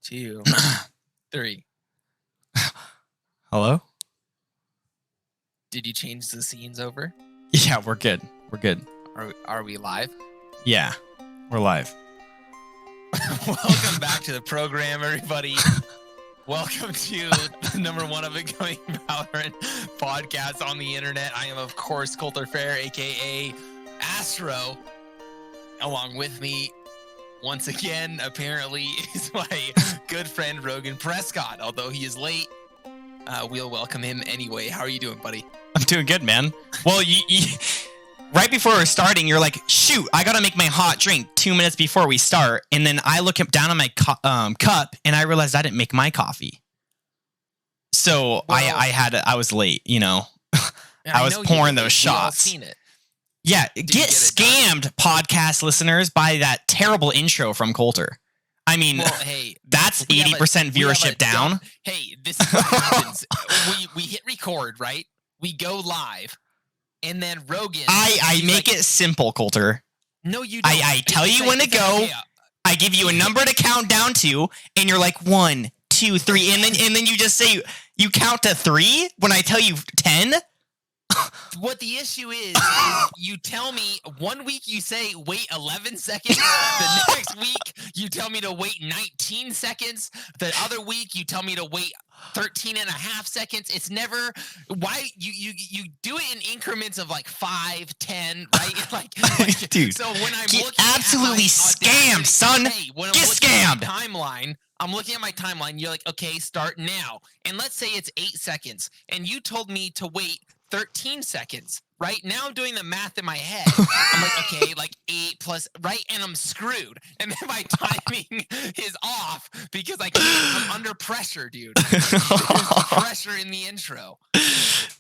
2, 3. Hello? Did you change the scenes over? Yeah, we're good. We're good. Are we live? Yeah, we're live. Welcome back to the program, everybody. Welcome to the number one up and coming VALORANT podcast on the internet. I am, of course, Coulter Fair, aka Astro. Along with me, once again, apparently, is my good friend Rogan Prescott. Although he is late, we'll welcome him anyway. How are you doing, buddy? I'm doing good, man. Well, you right before we're starting, you're like, shoot, I gotta make my hot drink 2 minutes before we start. And then I look down at my cup and I realized I didn't make my coffee. So I was late, you know. I was pouring those shots. Seen it. Yeah, get scammed, podcast listeners, by that terrible intro from Coulter. I mean, hey, that's 80% viewership down. Hey, this is what happens. we hit record, right? We go live, and then Rogan. I make it simple, Coulter. No, you don't. I tell you when to go. I give you a number to count down to, and you're like 1, 2, 3, and then you just say you count to 3 when I tell you 10. What the issue is you tell me 1 week you say wait 11 seconds. The next week you tell me to wait 19 seconds. The other week you tell me to wait 13 and a half seconds. It's never why you do it in increments of like 5, 10, right? Like dude. So when I'm get looking absolutely scammed, son. When I'm get scammed. At my timeline. I'm looking at my timeline. You're like, okay, start now. And let's say it's 8 seconds, and you told me to wait 13 seconds. Right now, I'm doing the math in my head. I'm like, okay, like 8 plus, right? And I'm screwed. And then my timing is off because I'm under pressure, dude. There's pressure in the intro.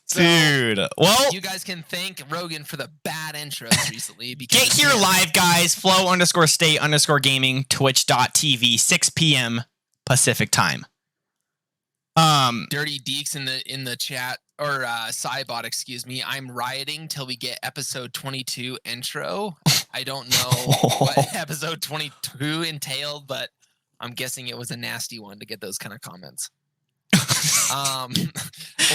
So, dude, well, you guys can thank Rogan for the bad intros recently. Because get here live, guys. Flow_state_gaming, twitch.tv, 6 p.m. Pacific time. Dirty Deeks in the chat or Cybot, excuse me. I'm rioting till we get episode 22 intro. I don't know what episode 22 entailed, but I'm guessing it was a nasty one to get those kind of comments.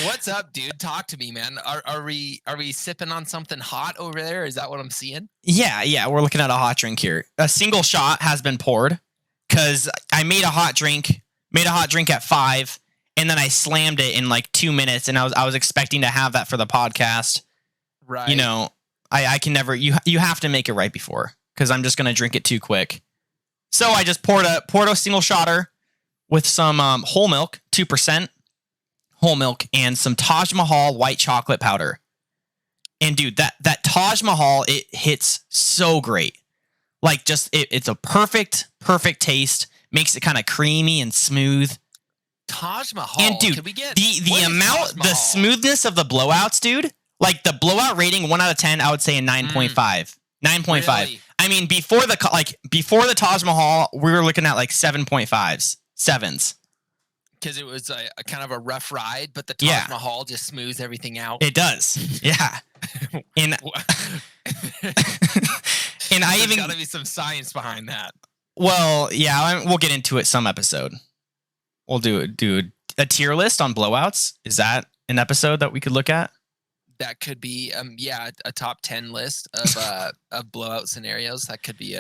What's up, dude? Talk to me, man. Are we sipping on something hot over there? Is that what I'm seeing? Yeah, we're looking at a hot drink here. A single shot has been poured because I made a hot drink at 5. And then I slammed it in like 2 minutes, and I was expecting to have that for the podcast. Right. You know, I can never. You have to make it right before, because I'm just gonna drink it too quick. So I just poured a single shotter with some whole milk, 2% whole milk, and some Taj Mahal white chocolate powder. And dude, that Taj Mahal, it hits so great. Like just it's a perfect taste. Makes it kind of creamy and smooth. Taj Mahal. And dude, the amount, the smoothness of the blowouts, dude. Like the blowout rating, 1 out of 10, I would say a 9.5. 9.5. Really? I mean, before the Taj Mahal, we were looking at like 7.5s, 7s. Because it was a kind of a rough ride, but the Taj Mahal just smooths everything out. It does, yeah. And There's got to be some science behind that. Well, yeah, we'll get into it some episode. We'll do a tier list on blowouts. Is that an episode that we could look at? That could be, a top 10 list of blowout scenarios. That could be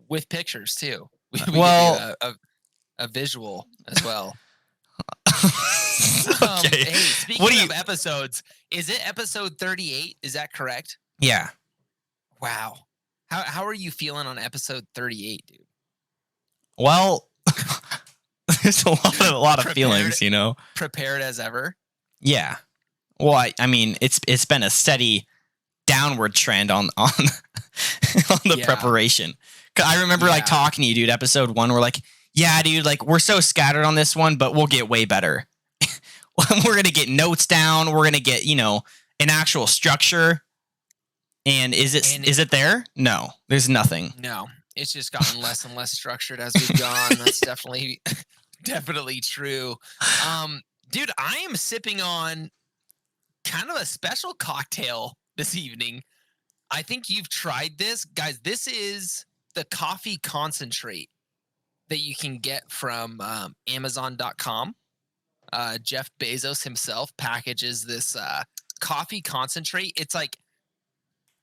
with pictures too. We could do a visual as well. Okay. Hey, speaking of episodes, is it episode 38? Is that correct? Yeah. Wow. How are you feeling on episode 38, dude? Well, there's a lot of feelings, you know. Prepared as ever. Yeah. Well, I mean, it's been a steady downward trend on the preparation. I remember like talking to you, dude. Episode 1, we're like, yeah, dude, like we're so scattered on this one, but we'll get way better. We're gonna get notes down. We're gonna get an actual structure. And is it there? No, there's nothing. No. It's just gotten less and less structured as we've gone. That's definitely true. Dude, I am sipping on kind of a special cocktail this evening. I think you've tried this. Guys, this is the coffee concentrate. that you can get from Amazon.com. Jeff Bezos himself packages this coffee concentrate. It's like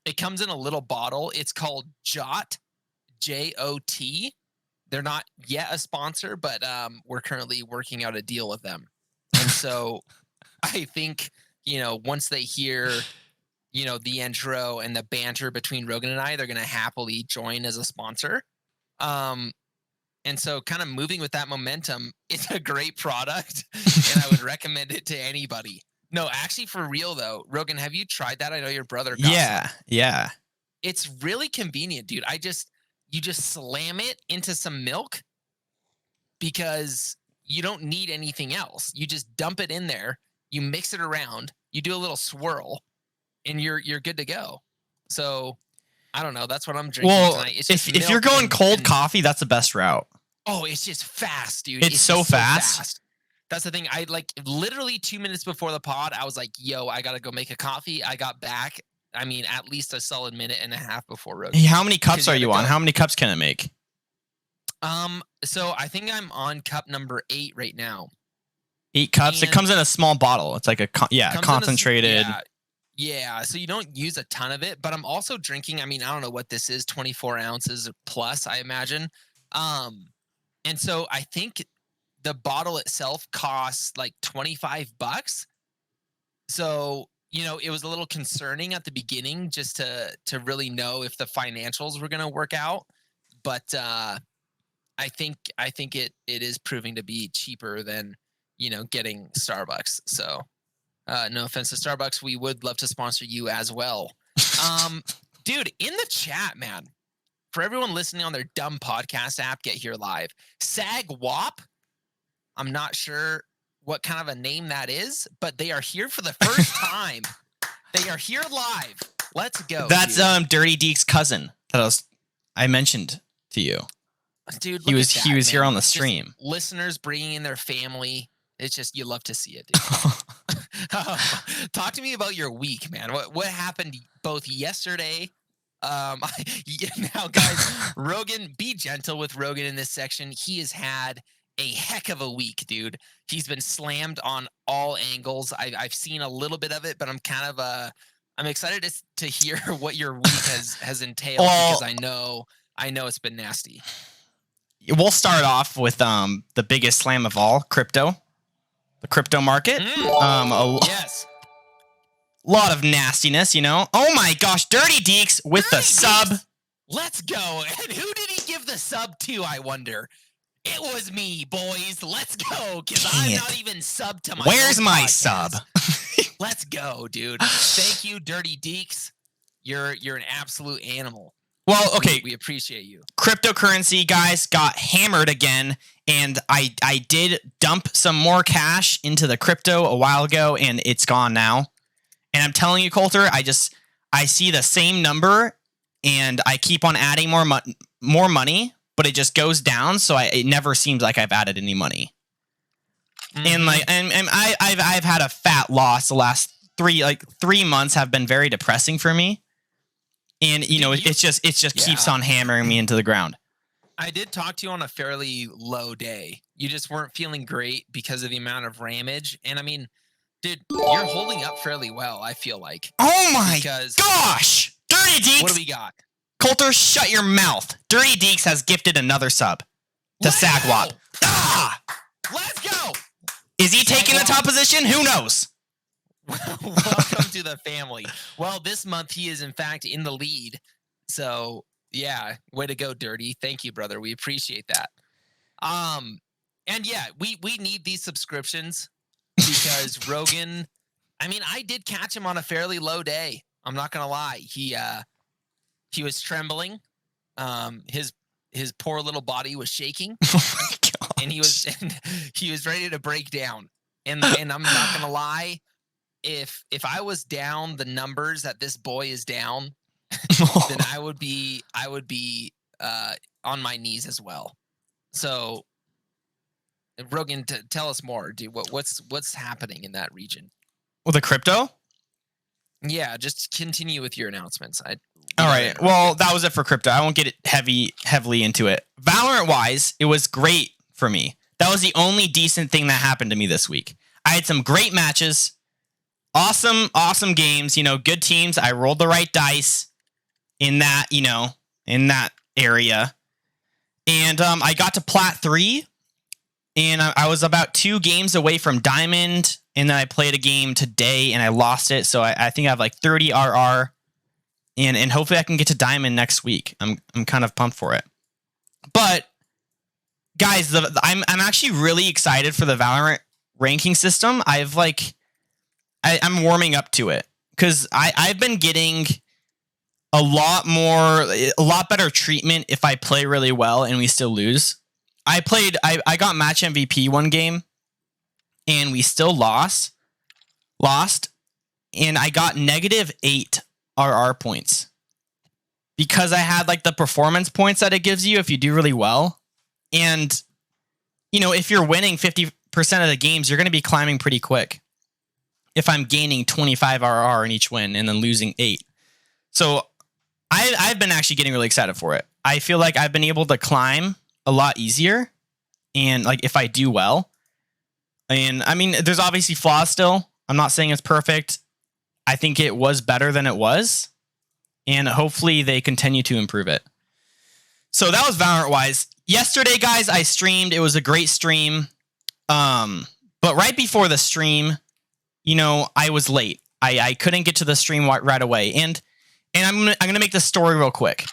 it comes in a little bottle. It's called Jot, Jot. They're not yet a sponsor, but we're currently working out a deal with them. And so I think, once they hear, the intro and the banter between Rogan and I, they're going to happily join as a sponsor. And so kind of moving with that momentum, it's a great product and I would recommend it to anybody. No, actually for real though, Rogan, have you tried that? I know your brother got some. Yeah. It's really convenient, dude. You just slam it into some milk because you don't need anything else. You just dump it in there, you mix it around, you do a little swirl, and you're good to go. So I don't know. That's what I'm drinking tonight. It's just if you're going cold coffee, that's the best route. Oh, it's just fast, dude. It's so fast. That's the thing. I literally 2 minutes before the pod, I was like, yo, I got to go make a coffee. I got back. I mean, at least a solid minute and a half before Rogan. Hey, how many cups are you on? How many cups can it make? So I think I'm on cup number 8 right now. 8 cups? And it comes in a small bottle. It's like concentrated. Yeah. So you don't use a ton of it, but I'm also drinking. I mean, I don't know what this is, 24 ounces plus, I imagine. And so I think the bottle itself costs like $25. So, it was a little concerning at the beginning just to really know if the financials were going to work out. But I think it is proving to be cheaper than, getting Starbucks. So no offense to Starbucks. We would love to sponsor you as well. Dude, in the chat, man, for everyone listening on their dumb podcast app, get here live. Sag Wop. I'm not sure what kind of a name that is, but they are here for the first time. They are here live. Let's go. That's Dirty Deke's cousin that I mentioned to you. Dude, he was here on the stream. Just listeners bringing in their family. It's just, you love to see it, dude. Talk to me about your week, man. What happened both yesterday? Now, guys, Rogan, be gentle with Rogan in this section. He has had a heck of a week, dude. He's been slammed on all angles. I've seen a little bit of it, but I'm kind of I'm excited to hear what your week has entailed because I know it's been nasty. We'll start off with the biggest slam of all, crypto. The crypto market. Yes. A lot of nastiness, Oh my gosh, Dirty Deeks with the sub. Let's go. And who did he give the sub to, I wonder? It was me, boys. Let's go, because I'm not even subbed to my Where's my podcast. sub? Let's go, dude. Thank you, Dirty Deeks. You're an absolute animal. Well, okay. We appreciate you. Cryptocurrency, guys, got hammered again, and I did dump some more cash into the crypto a while ago, and it's gone now. And I'm telling you, Coulter, I see the same number, and I keep on adding more money, but it just goes down, so it never seems like I've added any money. Mm-hmm. And I've had a fat loss the last 3 months have been very depressing for me. And it just keeps on hammering me into the ground. I did talk to you on a fairly low day. You just weren't feeling great because of the amount of ramage. And I mean, dude, you're holding up fairly well, I feel like. Oh my gosh! Dirty Deeks! What do we got? Coulter, shut your mouth. Dirty Deeks has gifted another sub to Sagwap. Let's go! Is he taking the top position? Who knows? Welcome to the family. Well, this month he is in fact in the lead. So yeah, way to go, Dirty. Thank you, brother. We appreciate that. And yeah, we need these subscriptions because Rogan, I mean, I did catch him on a fairly low day. I'm not gonna lie. He was trembling. His poor little body was shaking. Oh my gosh. And he was ready to break down. And I'm not gonna lie. If I was down the numbers that this boy is down, then I would be on my knees as well. So, Rogan, tell us more, dude. What's happening in that region? Well, the crypto? Yeah, just continue with your announcements. All right. Well, that was it for crypto. I won't get it heavily into it. Valorant wise, it was great for me. That was the only decent thing that happened to me this week. I had some great matches, awesome games. Good teams. I rolled the right dice in that area, and I got to Plat 3, and I was about 2 games away from Diamond, and then I played a game today and I lost it. So I think I have like 30 RR. And hopefully I can get to Diamond next week. I'm kind of pumped for it. But guys, I'm actually really excited for the Valorant ranking system. I'm warming up to it because I've been getting a lot better treatment if I play really well and we still lose. I got match MVP one game and we still lost, and I got -8 RR points because I had like the performance points that it gives you if you do really well. And, if you're winning 50% of the games, you're going to be climbing pretty quick. If I'm gaining 25 RR in each win and then losing 8. So I've been actually getting really excited for it. I feel like I've been able to climb a lot easier. And like, if I do well, and I mean, there's obviously flaws still. I'm not saying it's perfect. I think it was better than it was, and hopefully they continue to improve it. So that was Valorant-wise. Yesterday, guys, I streamed. It was a great stream. But right before the stream, I was late. I couldn't get to the stream right away, and I'm gonna make this story real quick.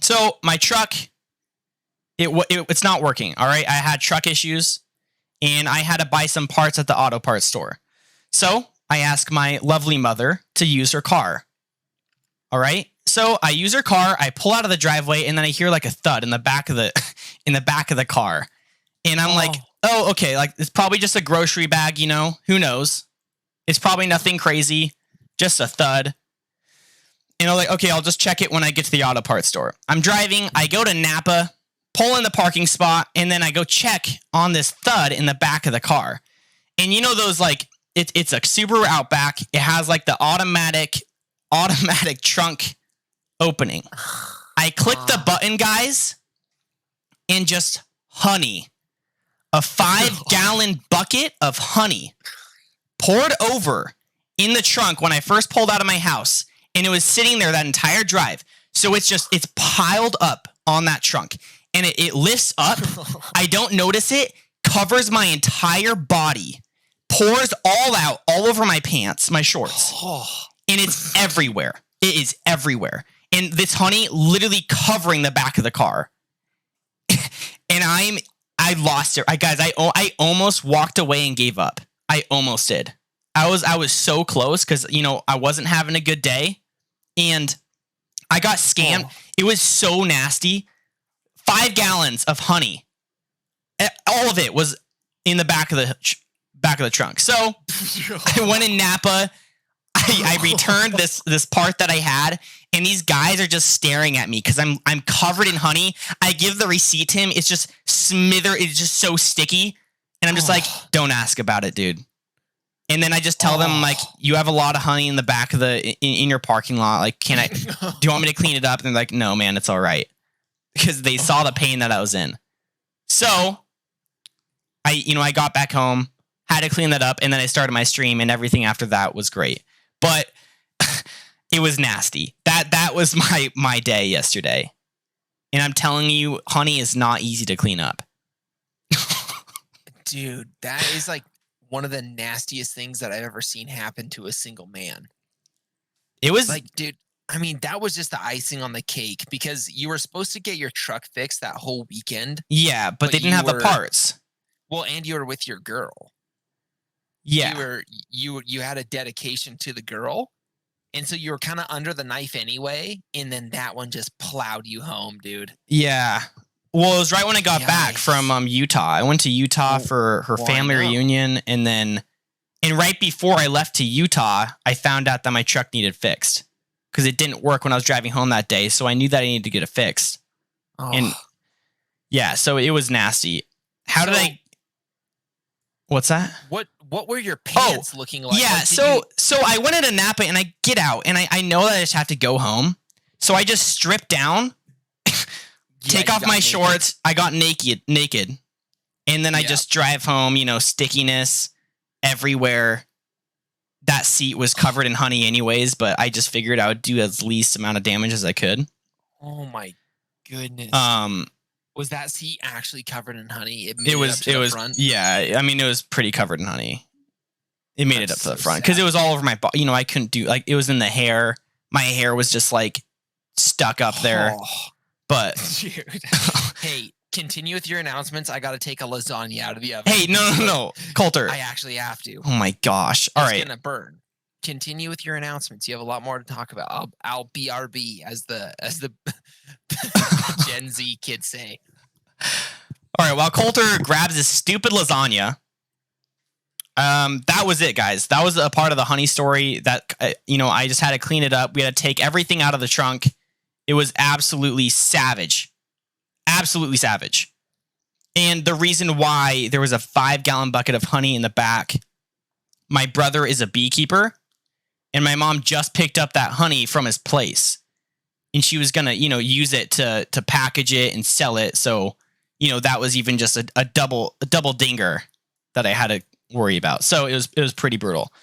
So my truck, it's not working. All right, I had truck issues, and I had to buy some parts at the auto parts store. So I ask my lovely mother to use her car. All right. So I use her car. I pull out of the driveway, and then I hear like a thud in the back of the car. And I'm like, oh, okay. Like, it's probably just a grocery bag, who knows? It's probably nothing crazy, just a thud. And I'm like, okay, I'll just check it when I get to the auto parts store. I'm driving. I go to Napa, pull in the parking spot, and then I go check on this thud in the back of the car. And those like, it's a Subaru Outback. It has like the automatic trunk opening. I click the button, guys, and just honey, a 5-gallon bucket of honey poured over in the trunk when I first pulled out of my house, and it was sitting there that entire drive. So it's piled up on that trunk, and it lifts up. I don't notice it, covers my entire body, pours all out all over my pants, my shorts, and it's everywhere. It is everywhere. And this honey literally covering the back of the car. And I lost it. Guys, I almost walked away and gave up. I almost did. I was so close because, I wasn't having a good day, and I got scammed. Oh. It was so nasty. 5 gallons of honey. All of it was in the back of the trunk. So I went in Napa. I returned this part that I had, and these guys are just staring at me because I'm covered in honey. I give the receipt to him. It's just it's just so sticky. And I'm just like, don't ask about it, dude. And then I just tell them, like, you have a lot of honey in the back of in your parking lot. Like, do you want me to clean it up? And they're like, no, man, it's all right. Because they saw the pain that I was in. So I got back home, had to clean that up, and then I started my stream, and everything after that was great. But it was nasty. That was my day yesterday. And I'm telling you, honey is not easy to clean up. Dude, that is like one of the nastiest things that I've ever seen happen to a single man. It was like, dude, I mean, that was just the icing on the cake because you were supposed to get your truck fixed that whole weekend. Yeah, but they didn't have the parts. Well, and you were with your girl. Yeah. You had a dedication to the girl. And so you were kind of under the knife anyway. And then that one just plowed you home, dude. Yeah. Well, it was right when I got back from Utah. I went to Utah for her family reunion. And right before I left to Utah, I found out that my truck needed fixed because it didn't work when I was driving home that day. So I knew that I needed to get it fixed. Oh. And yeah, so it was nasty. What's that? What were your pants looking like? Yeah, so I went into Napa and I get out and I know that I just have to go home. So I just stripped down, take off my shorts. I got naked. And then I just drive home, stickiness everywhere. That seat was covered in honey anyways, but I just figured I would do as least amount of damage as I could. Oh my goodness. Was that seat actually covered in honey? It was front? Yeah, I mean, it was pretty covered in honey. It made it up to the front because it was all over my body. I couldn't do, like, it was in the hair. My hair was just like stuck up there. But dude. Hey, continue with your announcements. I got to take a lasagna out of the oven. Hey, no, Coulter. I actually have to. Oh my gosh! All right, it's gonna burn. Continue with your announcements. You have a lot more to talk about. I'll BRB as the Gen Z kids say. All right, while Coulter grabs his stupid lasagna, that was it, guys. That was a part of the honey story that I just had to clean it up. We had to take everything out of the trunk. It was absolutely savage. Absolutely savage. And the reason why there was a 5-gallon bucket of honey in the back, my brother is a beekeeper, and my mom just picked up that honey from his place. And she was going to, use it to package it and sell it. So, that was even just a double dinger that I had to worry about. So it was pretty brutal.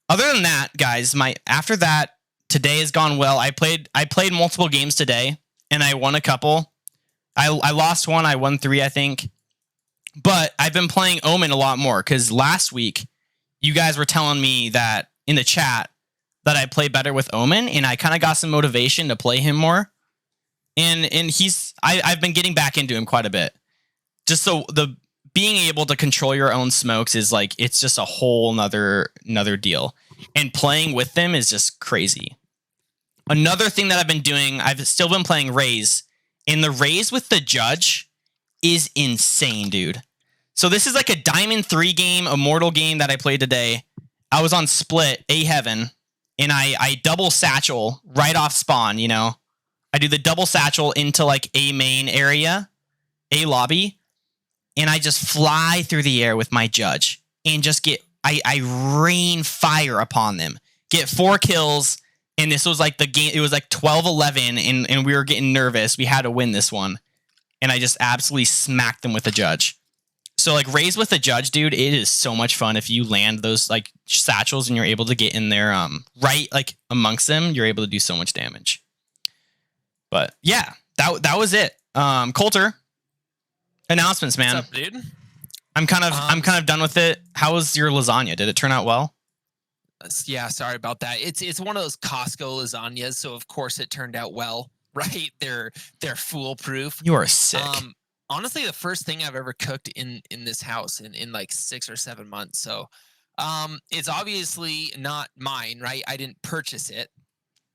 Other than that, guys, after that, today has gone well. I played multiple games today, and I won a couple. I lost one. I won 3, I think. But I've been playing Omen a lot more because last week you guys were telling me that in the chat that I play better with Omen, and I kind of got some motivation to play him more. And I've been getting back into him quite a bit. Just so the being able to control your own smokes is like, it's just a whole nother deal. And playing with them is just crazy. Another thing that I've been doing, I've still been playing Raze. And the Raze with the judge is insane, dude. So this is like a Diamond 3 game, Immortal game that I played today. I was on split, A Heaven, and I double satchel right off spawn, I do the double satchel into like a main area, a lobby, and I just fly through the air with my judge and just I rain fire upon them. Get 4 kills, and this was like the game, it was like 12-11, and we were getting nervous. We had to win this one. And I just absolutely smacked them with the judge. So like Raze with the judge, dude, it is so much fun if you land those like satchels and you're able to get in there right like amongst them, you're able to do so much damage. But yeah, that was it. Coulter, announcements, man. What's up, dude? I'm kind of done with it. How was your lasagna? Did it turn out well? Yeah, sorry about that. It's one of those Costco lasagnas, so of course it turned out well, right? They're foolproof. You are sick. Honestly, the first thing I've ever cooked in this house in like 6 or 7 months. So it's obviously not mine, right? I didn't purchase it.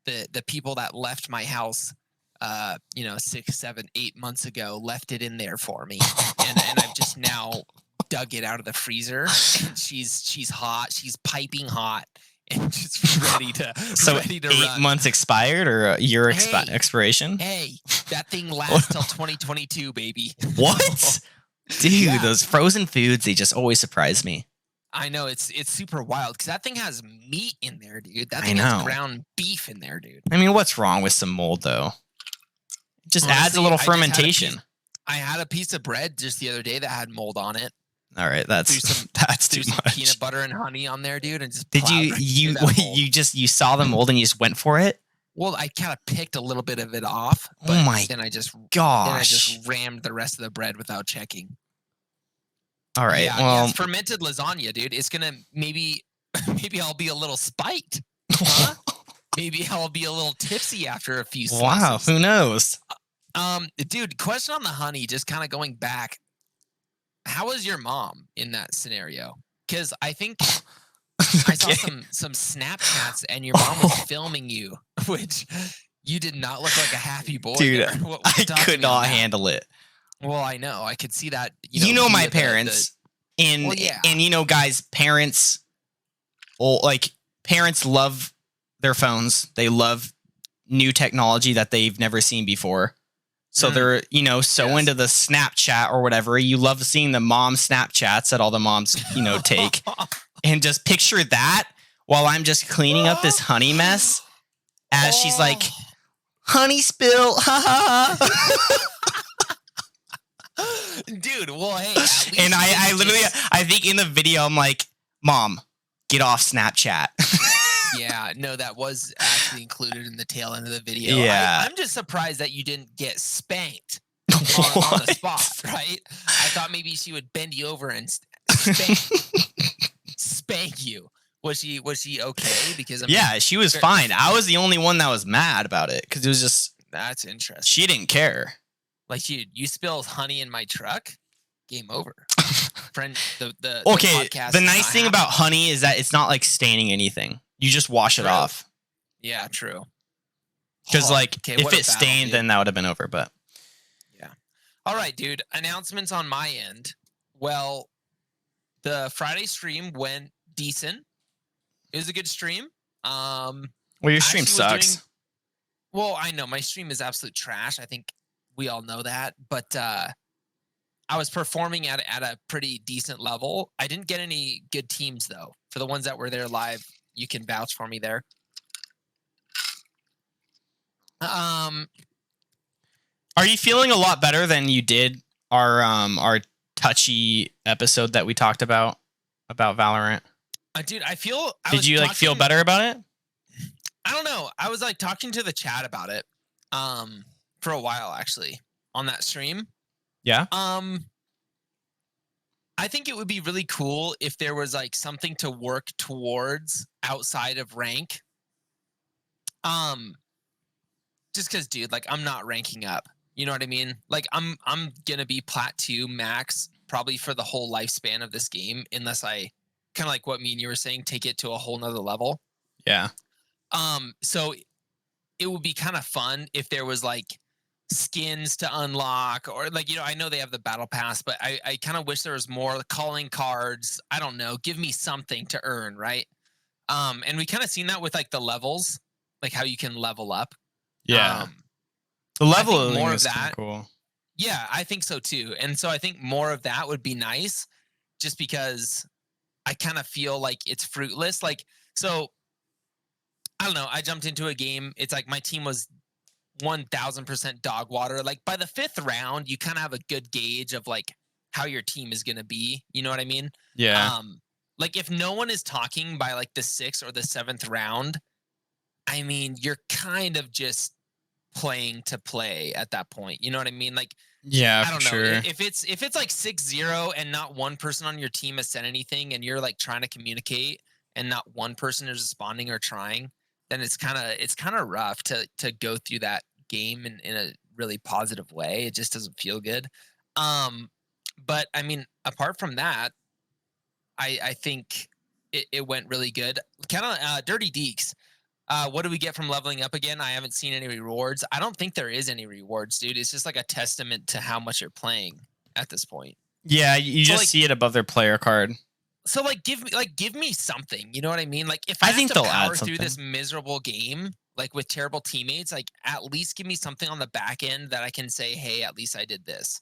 The people that left my house 6, 7, 8 months ago left it in there for me. and I've just now dug it out of the freezer. And she's hot. She's piping hot. And just ready to ready to 8 run. months expired or a year expiration? Hey, that thing lasts till 2022, baby. What? Dude, those frozen foods, they just always surprise me. I know, it's super wild because that thing has meat in there, dude. That thing has ground beef in there, dude. I mean, what's wrong with some mold, though? It just adds a little fermentation. I had a piece of bread just the other day that had mold on it. All right, that's too some much. Peanut butter and honey on there, dude, and just did you saw the mold and you just went for it? Well, I kind of picked a little bit of it off, but oh my then I just rammed the rest of the bread without checking. All right, yeah, it's fermented lasagna, dude. It's gonna maybe I'll be a little spiked. Huh? Maybe I'll be a little tipsy after a few slices. Wow, who knows? Dude, question on the honey, just kind of going back. How was your mom in that scenario? Because I think I saw some Snapchats and your mom was filming you, which you did not look like a happy boy. Dude, I could not handle it. Well, I know. I could see that. You know my parents. And guys, parents love their phones. They love new technology that they've never seen before. So they're, into the Snapchat or whatever. You love seeing the mom Snapchats that all the moms, take. And just picture that while I'm just cleaning up this honey mess as she's like, honey spill. Ha ha ha. Dude, well, hey, at least And you I didn't literally, just- I think in the video, I'm like, Mom, get off Snapchat. yeah, no, that was actually included in the tail end of the video. Yeah. I'm just surprised that you didn't get spanked on the spot, right? I thought maybe she would bend you over and spank you. Was she okay? Because I mean, Yeah, she was fine. I was the only one that was mad about it because it was just, that's interesting. she didn't care. Like you spilled honey in my truck, game over. Friend, the Okay, podcast the is nice not thing about happening. honey is that it's not like staining anything. You just wash it True. off. Yeah, true. Because Oh, like okay, if what a it battle, stained, dude. then that would have been over. But Yeah. All right, dude. Announcements on my end. Well, the Friday stream went decent. It was a good stream. well, your stream actually was sucks. doing- well, I know my stream is absolute trash. I think we all know that. But I was performing at a pretty decent level. I didn't get any good teams though. For the ones that were there live, you can vouch for me there. Are you feeling a lot better than you did our touchy episode that we talked about Valorant? Dude, I feel. Did you like feel better about it? I don't know. I was like talking to the chat about it for a while actually on that stream. Yeah. I think it would be really cool if there was like something to work towards outside of rank. Just cuz dude, like I'm not ranking up. You know what I mean? Like I'm going to be plat 2 max probably for the whole lifespan of this game unless I kind of like what me and you were saying, take it to a whole nother level. Yeah. So it would be kind of fun if there was like skins to unlock or like, you know, I know they have the battle pass, but I kind of wish there was more calling cards. I don't know. Give me something to earn, right? And we kind of seen that with like the levels, like how you can level up. Yeah. The level more of is kinda that. cool. Yeah, I think so too. And so I think more of that would be nice just because I kind of feel like it's fruitless. Like, so I don't know. I jumped into a game. It's like my team was 1000% dog water. Like by the 5th round, you kind of have a good gauge of like how your team is going to be. You know what I mean? Yeah. Like if no one is talking by like the 6th or the 7th round, I mean, you're kind of just playing to play at that point. You know what I mean? Like, Yeah, I don't for know. sure. If it's like 6-0 and not one person on your team has said anything and you're like trying to communicate and not one person is responding or trying, then it's kind of rough to go through that game in a really positive way. It just doesn't feel good. But I mean, apart from that, I think it went really good. Kind of Dirty Deeks. What do we get from leveling up again? I haven't seen any rewards. I don't think there is any rewards, dude. It's just like a testament to how much you're playing at this point. Yeah, you So, just like- see it above their player card. So like give me something. You know what I mean? Like if I I, think have to they'll add power through something. this miserable game, like with terrible teammates, like at least give me something on the back end that I can say, hey, at least I did this.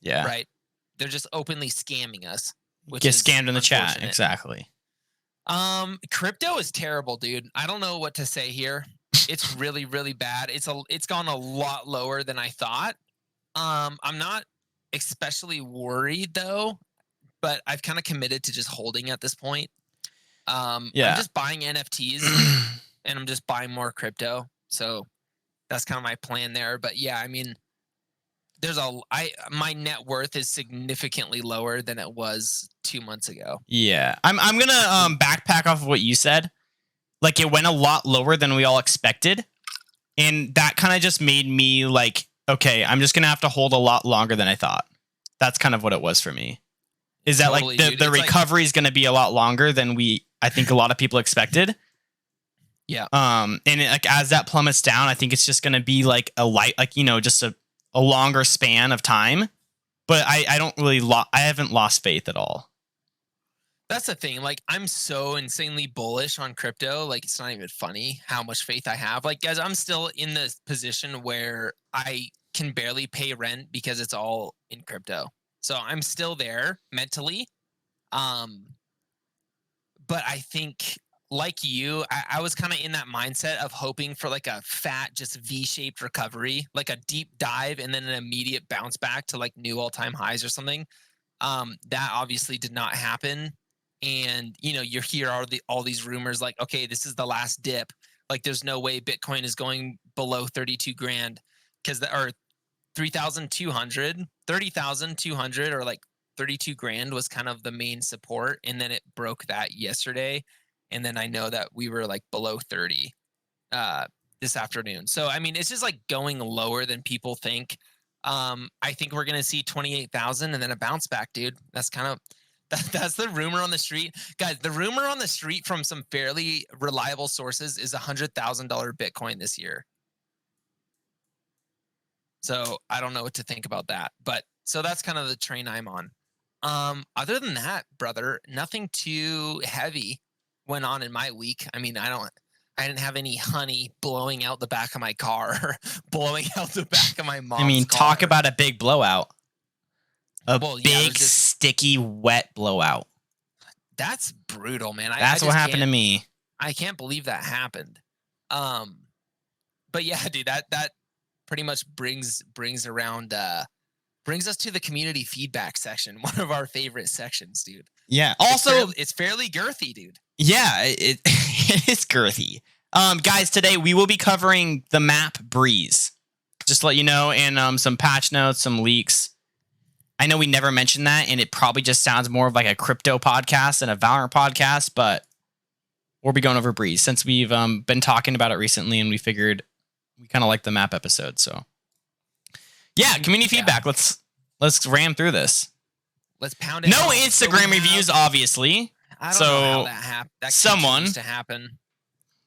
Yeah. Right? They're just openly scamming us. Which Get is scammed in the chat. unfortunate. Exactly. Crypto is terrible, dude. I don't know what to say here. It's really, really bad. It's gone a lot lower than I thought. I'm not especially worried though, but I've kind of committed to just holding at this point. Yeah. I'm just buying NFTs and I'm just buying more crypto. So that's kind of my plan there. But yeah, I mean, my net worth is significantly lower than it was 2 months ago. Yeah. I'm gonna backpack off of what you said. Like it went a lot lower than we all expected. And that kind of just made me like, okay, I'm just gonna have to hold a lot longer than I thought. That's kind of what it was for me. Is that Totally, like dude. the It's like- recovery is gonna be a lot longer than I think a lot of people expected. Yeah. And like as that plummets down, I think it's just gonna be like just a longer span of time. But I don't really I haven't lost faith at all. That's the thing. Like, I'm so insanely bullish on crypto. Like, it's not even funny how much faith I have. Like, guys, I'm still in this position where I can barely pay rent because it's all in crypto. So I'm still there mentally. But I think like you, I was kind of in that mindset of hoping for like a fat, just V-shaped recovery, like a deep dive and then an immediate bounce back to like new all-time highs or something. That obviously did not happen. And you hear all these rumors like, okay, this is the last dip. Like, there's no way Bitcoin is going below 32 grand or 3,200, 30,200, or like 32 grand was kind of the main support. And then it broke that yesterday. And then I know that we were like below 30 this afternoon. So, I mean, it's just like going lower than people think. I think we're going to see 28,000 and then a bounce back, dude. That's kind of, that's the rumor on the street. Guys, the rumor on the street from some fairly reliable sources is $100,000 Bitcoin this year. So I don't know what to think about that. But so that's kind of the train I'm on. Other than that, brother, nothing too heavy went on in my week. I mean, I didn't have any honey blowing out the back of my car or blowing out the back of my mom's car. Talk about a big blowout. Big, sticky, wet blowout. That's brutal, man. That's what happened to me. I can't believe that happened. But yeah, dude, that pretty much brings us to the community feedback section, one of our favorite sections, dude. Yeah. Also, it's fairly girthy, dude. Yeah, it is girthy. Guys, today we will be covering the map Breeze. Just to let you know, and some patch notes, some leaks. I know we never mentioned that, and it probably just sounds more of like a crypto podcast than a Valorant podcast, but we'll be going over Breeze since we've been talking about it recently, and we figured we kind of like the map episode. So, yeah, community feedback. Let's ram through this. Let's pound it. No Instagram reviews, obviously. I don't know how that happened. That someone used to happen.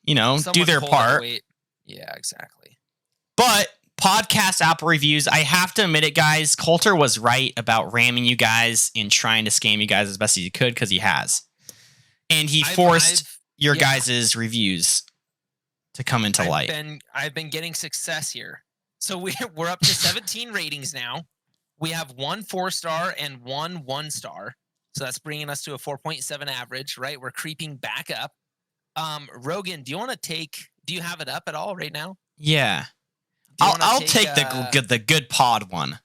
Do their part. Yeah, exactly. But podcast Apple reviews, I have to admit it, guys. Coulter was right about ramming you guys and trying to scam you guys as best as he could, because he has. And he forced your guys' reviews to come into light. I've been getting success here. So we're up to 17 ratings now. We have 1 4-star and 1 1-star. So that's bringing us to a 4.7 average, right? We're creeping back up. Rogan, do you have it up at all right now? Yeah. I'll take the good pod one.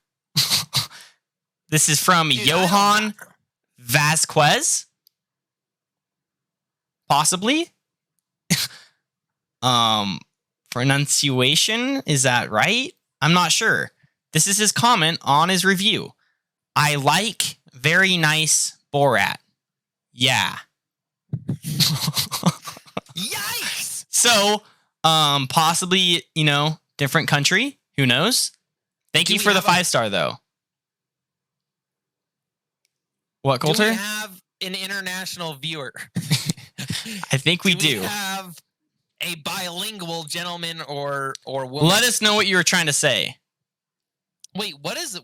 This is from Johan Vasquez. Possibly. Pronunciation, is that right? I'm not sure. This is his comment on his review. I like very nice Borat. Yeah. Yikes! So, possibly, different country. Who knows? Thank you for the 5-star, though. What, Coulter? Do we have an international viewer? I think we do. We have a bilingual gentleman or woman. Let us know what you were trying to say. Wait, what is a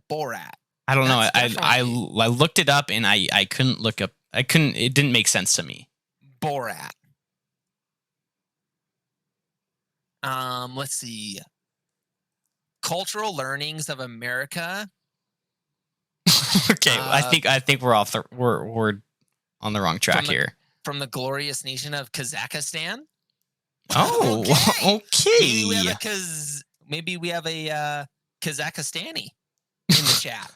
Borat? I don't know. I looked it up and I couldn't look up. It didn't make sense to me. Borat. Let's see. Cultural learnings of America. Okay, I think we're off. We're on the wrong track here. From the glorious nation of Kazakhstan. Oh, okay. Maybe we have a Kazakhstani in the chat.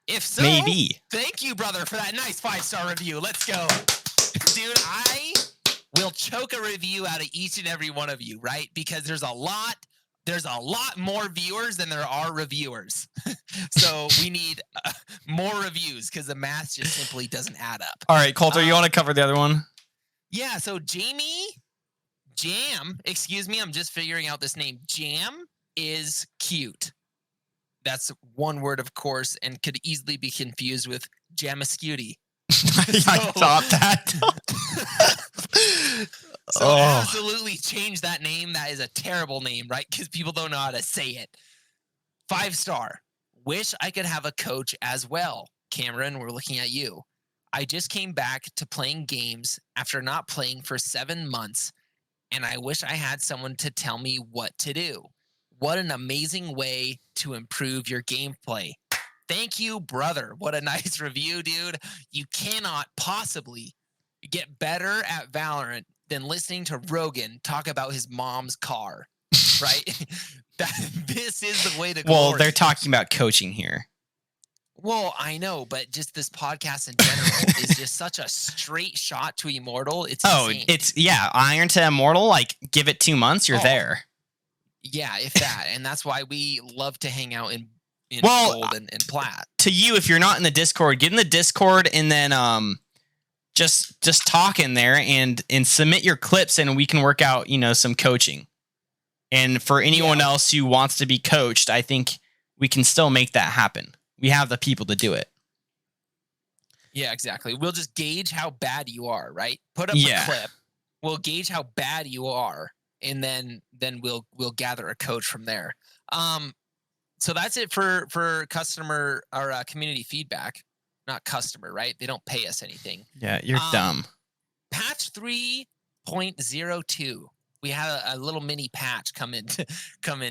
If so, maybe. Thank you, brother, for that nice 5-star review. Let's go. Dude, I will choke a review out of each and every one of you, right? Because there's a lot more viewers than there are reviewers. So we need more reviews because the math just simply doesn't add up. All right, Coulter, you want to cover the other one? Yeah, so Jam, excuse me, I'm just figuring out this name. Jam is cute. That's one word, of course, and could easily be confused with Jamascutie. I thought that. Absolutely change that name. That is a terrible name, right? Because people don't know how to say it. 5-star. Wish I could have a coach as well. Cameron, we're looking at you. I just came back to playing games after not playing for 7 months, and I wish I had someone to tell me what to do. What an amazing way to improve your gameplay. Thank you, brother. What a nice review, dude. You cannot possibly get better at Valorant than listening to Rogan talk about his mom's car, right? This is the way to glory. Well, they're talking about coaching here. Well, I know, but just this podcast in general is just such a straight shot to Immortal. It's insane. It's Iron to Immortal. Like, give it 2 months, you're there. Yeah, if that, and that's why we love to hang out in gold and plat. To you, if you're not in the Discord, get in the Discord and then just talk in there and submit your clips, and we can work out some coaching. And for anyone else who wants to be coached, I think we can still make that happen. We have the people to do it. Yeah, exactly. We'll just gauge how bad you are, right? Put up a clip. We'll gauge how bad you are, and then we'll gather a coach from there. So that's it for customer or community feedback. Not customer, right? They don't pay us anything. Yeah, you're dumb. Patch 3.02. We had a little mini patch come in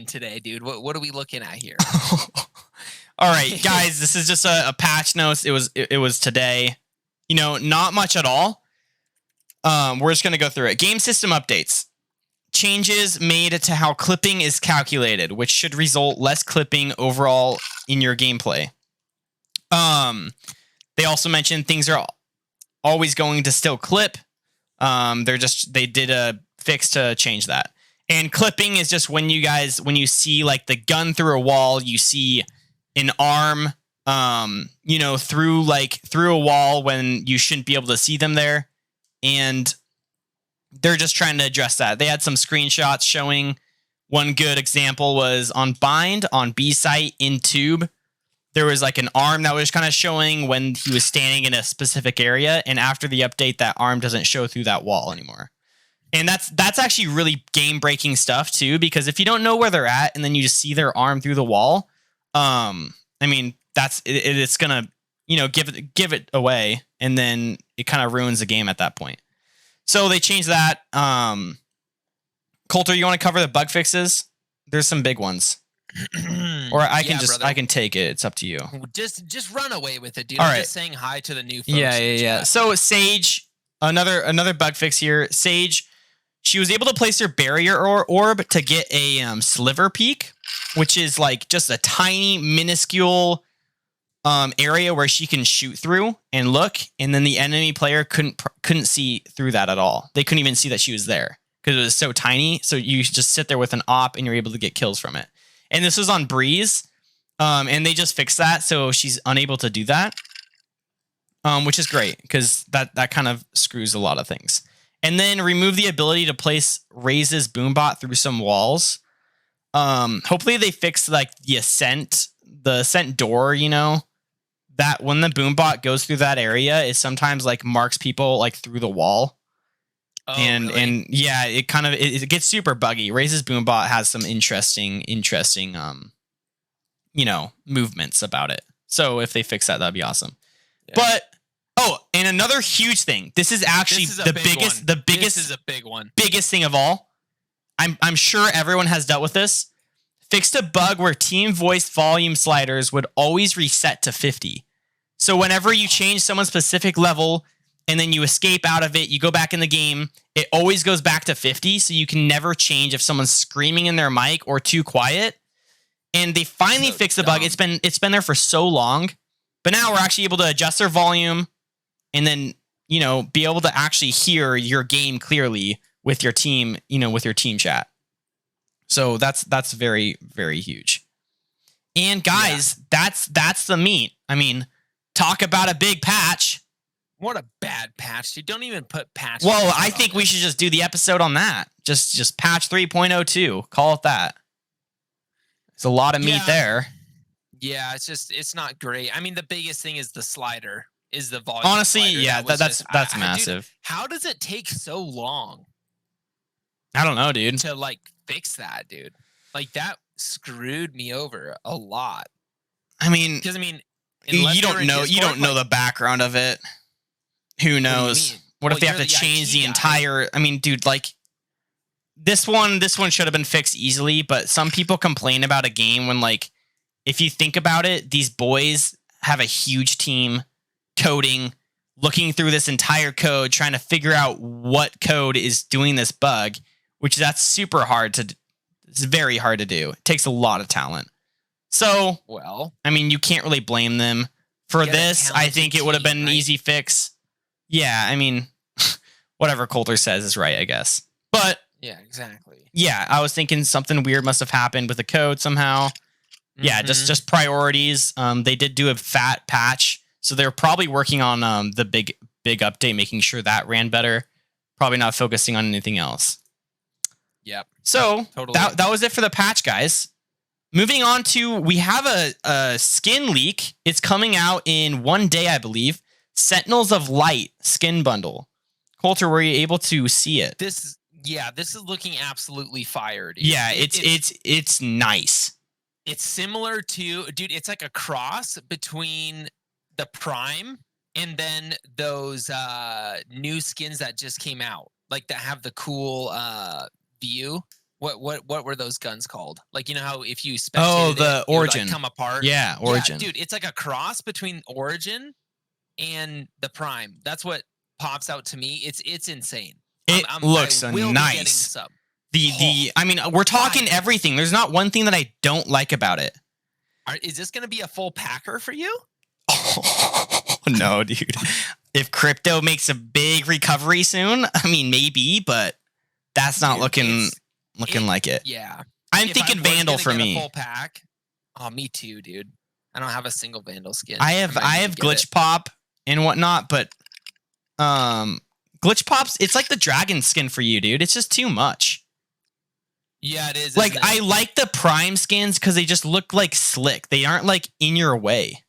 today, dude. What are we looking at here? All right, guys, this is just a patch notes. It was today. Not much at all. We're just gonna go through it. Game system updates. Changes made to how clipping is calculated, which should result less clipping overall in your gameplay. They also mentioned things are always going to still clip. They did a fix to change that. And clipping is just when you see like the gun through a wall, you see an arm, through a wall when you shouldn't be able to see them there. And they're just trying to address that. They had some screenshots showing one good example was on Bind on B site in Tube. There was like an arm that was kind of showing when he was standing in a specific area. And after the update, that arm doesn't show through that wall anymore. And that's actually really game breaking stuff too, because if you don't know where they're at and then you just see their arm through the wall, it's gonna, give it away, and then it kind of ruins the game at that point. So they changed that. Coulter, you want to cover the bug fixes? There's some big ones. Or I can take it. It's up to you. Just run away with it, dude. All I'm right. just saying hi to the new folks. Yeah. So Sage, another bug fix here. Sage, she was able to place her barrier orb to get a sliver peek, which is like just a tiny, minuscule area where she can shoot through and look, and then the enemy player couldn't see through that at all. They couldn't even see that she was there because it was so tiny. So you just sit there with an op and you're able to get kills from it. And this was on Breeze, and they just fixed that, so she's unable to do that, which is great because that kind of screws a lot of things. And then remove the ability to place Raze's boombot through some walls. Hopefully they fix like the ascent door, that when the boombot goes through that area, it sometimes like marks people like through the wall. Oh, and really? and yeah, it kind of it gets super buggy. Raze's boombot has some interesting movements about it. So if they fix that, that'd be awesome. Yeah. But and another huge thing. This is actually the biggest. This is a big one. Biggest thing of all. I'm sure everyone has dealt with this. Fixed a bug where team voice volume sliders would always reset to 50. So whenever you change someone's specific level and then you escape out of it, you go back in the game, it always goes back to 50. So you can never change if someone's screaming in their mic or too quiet. And they finally fixed the bug. It's been there for so long, but now we're actually able to adjust their volume and then, be able to actually hear your game clearly with your team, with your team chat. So that's very, very huge. And guys, that's the meat. I mean, talk about a big patch. What a bad patch, dude. Don't even put patch. Well, I think we should just do the episode on that. Just patch 3.02. Call it that. It's a lot of meat there. Yeah, it's not great. I mean, the biggest thing is the slider, is the volume. Honestly, slider. yeah, that's massive. Dude, how does it take so long? I don't know, dude. To like fix that, dude. Like that screwed me over a lot. I mean, because you don't know the background of it. Who knows? What if they have to change the entire? I mean, dude, like this one should have been fixed easily. But some people complain about a game when, like, if you think about it, these boys have a huge team coding, looking through this entire code, trying to figure out what code is doing this bug, which that's super hard to. It's very hard to do. It takes a lot of talent. So, Well, I mean, you can't really blame them for Get a this. I think it would have talented been an team, right? easy fix. Yeah, I mean, whatever Coulter says is right, I guess. But yeah, exactly. yeah, I was thinking something weird must have happened with the code somehow. Yeah, Mhm. just priorities. They did do a fat patch, so they're probably working on the big update, making sure that ran better. Probably not focusing on anything else. Yep. So Totally. that was it for the patch, guys. Moving on to, we have a skin leak. It's coming out in 1 day, I believe. Sentinels of Light skin bundle. Coulter, were you able to see it? This is looking absolutely fire, dude. Yeah, it's nice. It's similar to, dude, it's like a cross between the Prime and then those new skins that just came out, like that have the cool view. What were those guns called? Like, you know how if you spectated the it would, Origin. like, come apart. Yeah, Origin. Yeah, dude, it's like a cross between Origin and the Prime. That's what pops out to me. It's insane. It looks I will be nice. getting some. I mean, we're talking Fire. everything. There's not one thing that I don't like about it. Is this going to be a full packer for you? Oh, no, dude. If crypto makes a big recovery soon, I mean, maybe, but that's not Dude, looking like it. Yeah. I'm If thinking I was Vandal gonna for get a me. full pack. Oh, me too, dude. I don't have a single Vandal skin. I have might need to get glitch it. pop and whatnot, but glitch pops, it's like the dragon skin for you, dude. It's just too much. Yeah, it is. Like, isn't it? I like the prime skins because they just look like slick. They aren't like in your way.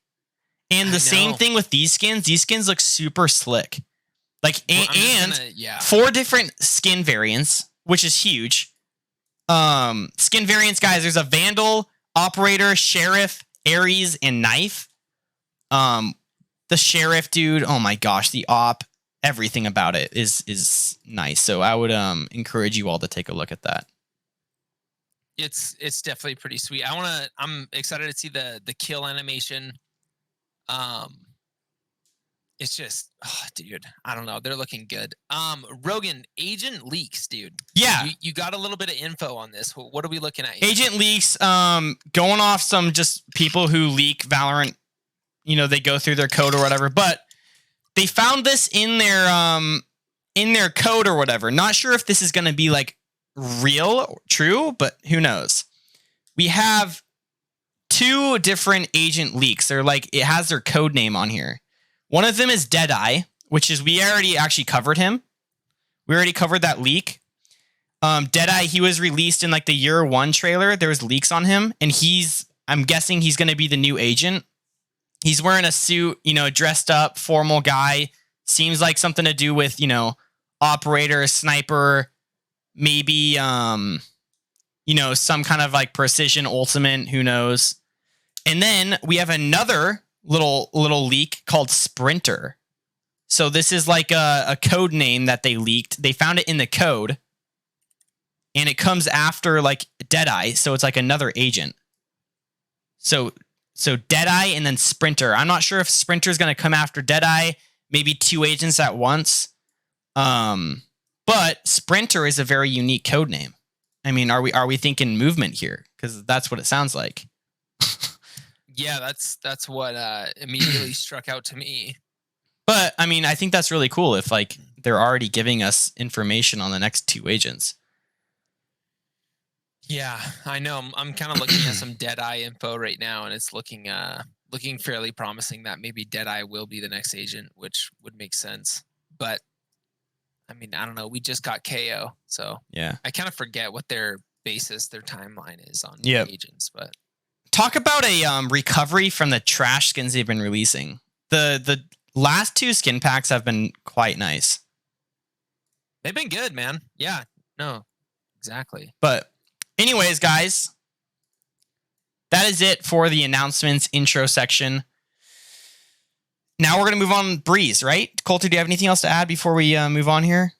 And I the same know. thing with these skins. These skins look super slick. Like, Well, I'm just and gonna- yeah. 4 different skin variants, which is huge. Skin variants, guys. There's a Vandal, Operator, Sheriff, Ares, and Knife. The Sheriff, dude. Oh my gosh, the op. Everything about it is nice. So I would encourage you all to take a look at that. It's definitely pretty sweet. I'm excited to see the kill animation. It's just, oh, dude, I don't know. They're looking good. Rogan, agent leaks, dude. Yeah. You got a little bit of info on this. What are we looking at here? Agent leaks, going off some just people who leak Valorant. You know, they go through their code or whatever, but they found this in their code or whatever. Not sure if this is going to be like real or true, but who knows? We have 2 different agent leaks. They're like, it has their code name on here. One of them is Deadeye, which is, we already actually covered him. We already covered that leak. Deadeye, he was released in like the year 1 trailer. There was leaks on him, and I'm guessing he's going to be the new agent. He's wearing a suit, you know, dressed up, formal guy. Seems like something to do with, you know, operator, sniper, maybe, you know, some kind of like precision ultimate, who knows. And then we have another little leak called Sprinter. So this is like a code name that they leaked. They found it in the code, and it comes after like Deadeye. So it's like another agent. So Deadeye and then Sprinter. I'm not sure if Sprinter is going to come after Deadeye, maybe 2 agents at once. But Sprinter is a very unique code name. I mean, are we thinking movement here? Because that's what it sounds like. Yeah, that's what immediately struck out to me. But I mean, I think that's really cool if like they're already giving us information on the next 2 agents. Yeah, I know. I'm kind of looking at some Deadeye info right now, and it's looking fairly promising that maybe Deadeye will be the next agent, which would make sense. But I mean, I don't know. We just got KO, so Yeah. I kind of forget what their timeline is on Yep. agents. But Talk about a recovery from the trash skins they've been releasing. The last 2 skin packs have been quite nice. they've been good, man. Yeah, no, exactly. But anyways, guys, that is it for the announcements intro section. Now we're going to move on Breeze, right? Coulter, do you have anything else to add before we move on here?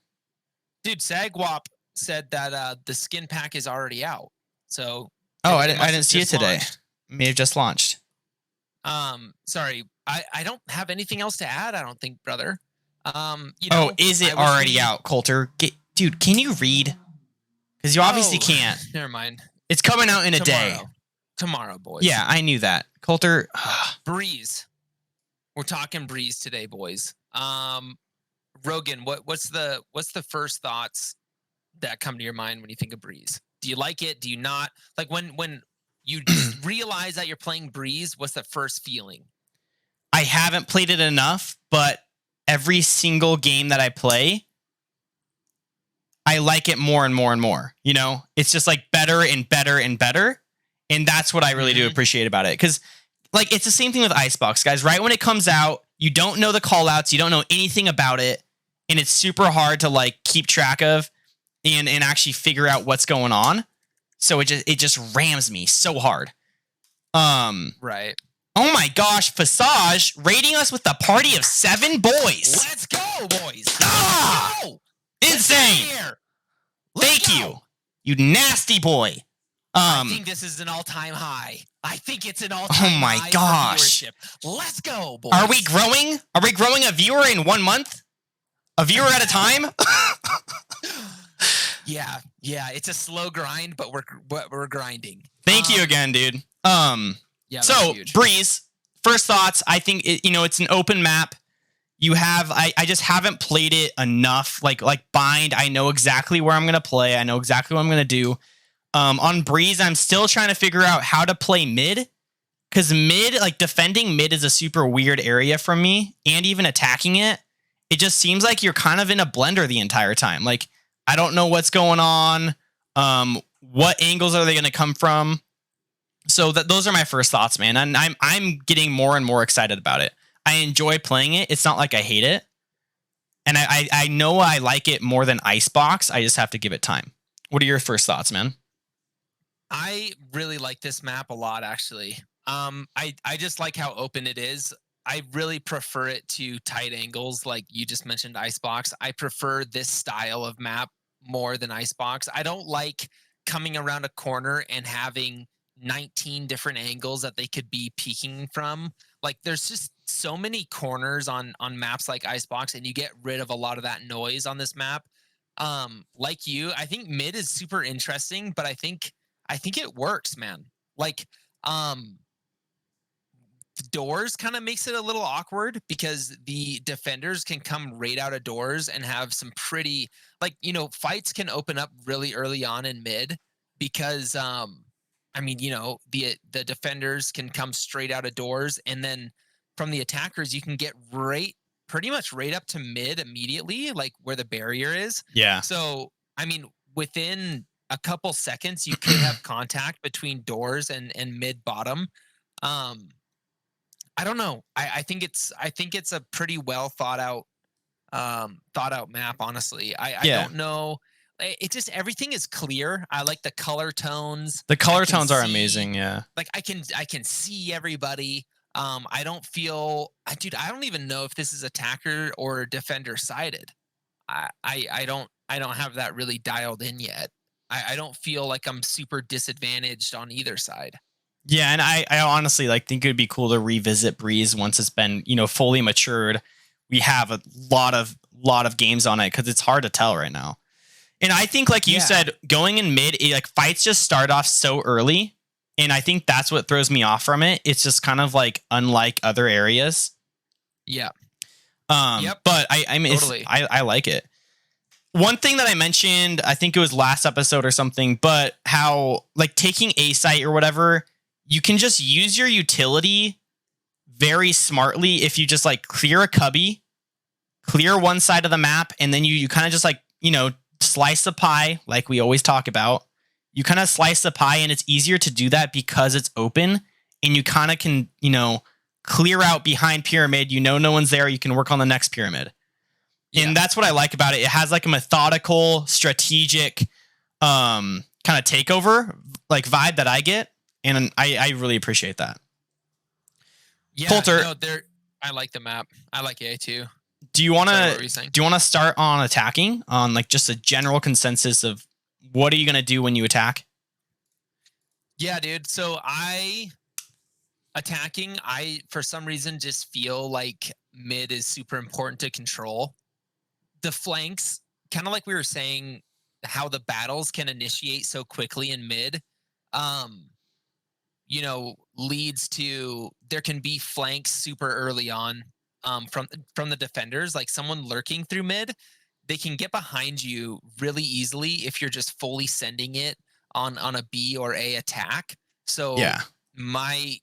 Dude, Sagwap said that the skin pack is already out. So Oh, it I must didn't have see it just today. launched. May have just launched. Sorry, I don't have anything else to add. I don't think, brother. Is it already out, Coulter? Dude, can you read? Because you obviously can't. Never mind. It's coming out in a day. Tomorrow, boys. Yeah, I knew that. Coulter. Breeze. We're talking Breeze today, boys. Rogan, what's the first thoughts that come to your mind when you think of Breeze? Do you like it? Do you not? Like when you realize that you're playing Breeze, what's the first feeling? I haven't played it enough, but every single game that I play, I like it more and more and more. You know, it's just like better and better and better. And that's what I really do appreciate about it. Because like, it's the same thing with Icebox, guys. Right when it comes out, you don't know the call outs. You don't know anything about it. And it's super hard to like keep track of and actually figure out what's going on. So it just rams me so hard. Right. Oh my gosh, Visage rating us with a party of 7 boys. Let's go, boys. Ah! Let's go. Insane. Thank you. You nasty boy. I think this is an all-time high. I think it's an all-time high. Oh my gosh. Let's go, boys. Are we growing? Are we growing a viewer in 1 month? A viewer at a time? Yeah. It's a slow grind, but we're grinding. Thank you again, dude. Yeah. So Breeze, first thoughts. I think it's an open map. You have I just haven't played it enough. Like Bind, I know exactly where I'm gonna play. I know exactly what I'm gonna do. On Breeze, I'm still trying to figure out how to play mid. Because mid, like defending mid is a super weird area for me. And even attacking it, it just seems like you're kind of in a blender the entire time. Like, I don't know what's going on. What angles are they going to come from? So those are my first thoughts, man. And I'm getting more and more excited about it. I enjoy playing it. It's not like I hate it. And I know I like it more than Icebox. I just have to give it time. What are your first thoughts, man? I really like this map a lot, actually. I just like how open it is. I really prefer it to tight angles, like you just mentioned, Icebox. I prefer this style of map more than Icebox. I don't like coming around a corner and having 19 different angles that they could be peeking from. Like, there's just so many corners on maps like Icebox, and you get rid of a lot of that noise on this map. Like you, I think mid is super interesting, but I think it works, man. Like, the doors kind of makes it a little awkward because the defenders can come right out of doors and have some pretty, like, fights can open up really early on in mid because, the defenders can come straight out of doors, and then from the attackers, you can get pretty much right up to mid immediately, like where the barrier is. Yeah. So, within a couple seconds, you could have contact between doors and mid bottom. I don't know. I think it's a pretty well thought out map. Honestly, I don't know. It just, everything is clear. I like the color tones. The color tones are amazing. Yeah. Like I can see everybody. I don't feel, dude. I don't even know if this is attacker or defender sided. I don't have that really dialed in yet. I don't feel like I'm super disadvantaged on either side. Yeah, and I honestly think it would be cool to revisit Breeze once it's been, fully matured. We have a lot of games on it because it's hard to tell right now. And I think, like you said, going in mid, fights just start off so early, and I think that's what throws me off from it. It's just kind of like unlike other areas. Yeah. Yep. But I mean, totally. I like it. One thing that I mentioned, I think it was last episode or something, but how taking A site or whatever, you can just use your utility very smartly if you just clear a cubby, clear one side of the map, and then you kind of just slice the pie like we always talk about. You kind of slice the pie, and it's easier to do that because it's open, and you kind of can, clear out behind pyramid. No one's there. You can work on the next pyramid. Yeah. And that's what I like about it. It has a methodical, strategic kind of takeover vibe that I get. And I really appreciate that. Yeah, Coulter, I like the map. I like A too. Do you want to start on attacking on just a general consensus of what are you going to do when you attack? Yeah, dude. So I Attacking, I for some reason just feel like mid is super important to control. The flanks, kind of like we were saying, how the battles can initiate so quickly in mid. Um, leads to there can be flanks super early on from the defenders, like someone lurking through mid. They can get behind you really easily if you're just fully sending it on a B or A attack. So Yeah. my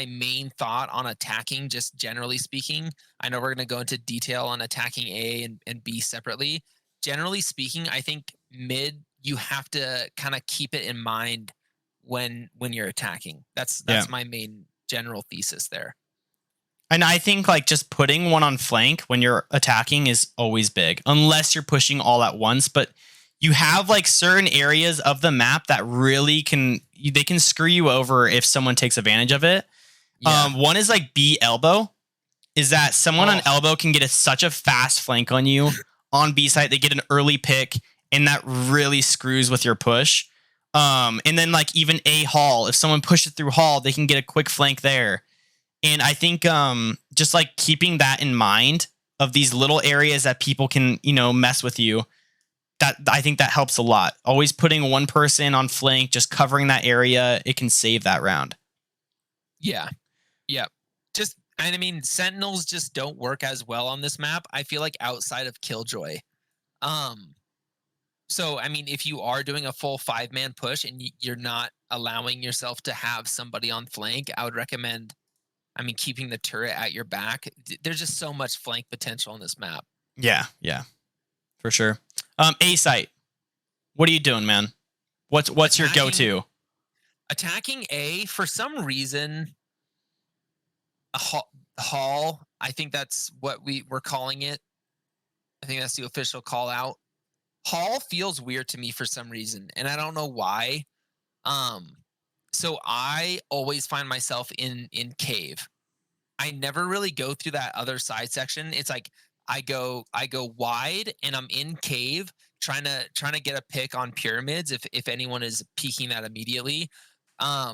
main thought on attacking, just generally speaking, I know we're going to go into detail on attacking A and B separately. Generally speaking, I think mid, you have to kind of keep it in mind when you're attacking. That's Yeah. my main general thesis there. And I think like just putting one on flank when you're attacking is always big, unless you're pushing all at once. But you have like certain areas of the map that really they can screw you over if someone takes advantage of it. Yeah. One is like B elbow, is that someone on Oh. elbow can get such a fast flank on you on B side. They get an early pick, and that really screws with your push. And then like even A hall, if someone pushes through hall, they can get a quick flank there. And I think just like keeping that in mind of these little areas that people can, mess with you, that I think that helps a lot. Always putting one person on flank, just covering that area, it can save that round. Yeah. Yeah. And I mean, Sentinels just don't work as well on this map, I feel like, outside of Killjoy. So, I mean, if you are doing a full 5-man push and you're not allowing yourself to have somebody on flank, I would recommend, keeping the turret at your back. There's just so much flank potential on this map. Yeah, for sure. A site, what are you doing, man? What's your go-to? Attacking A, for some reason, a hall. I think that's what we're calling it. I think that's the official call out. Hall feels weird to me for some reason, and I don't know why. So I always find myself in cave. I never really go through that other side section. It's like I go wide and I'm in cave trying to get a pick on pyramids if anyone is peeking that immediately. I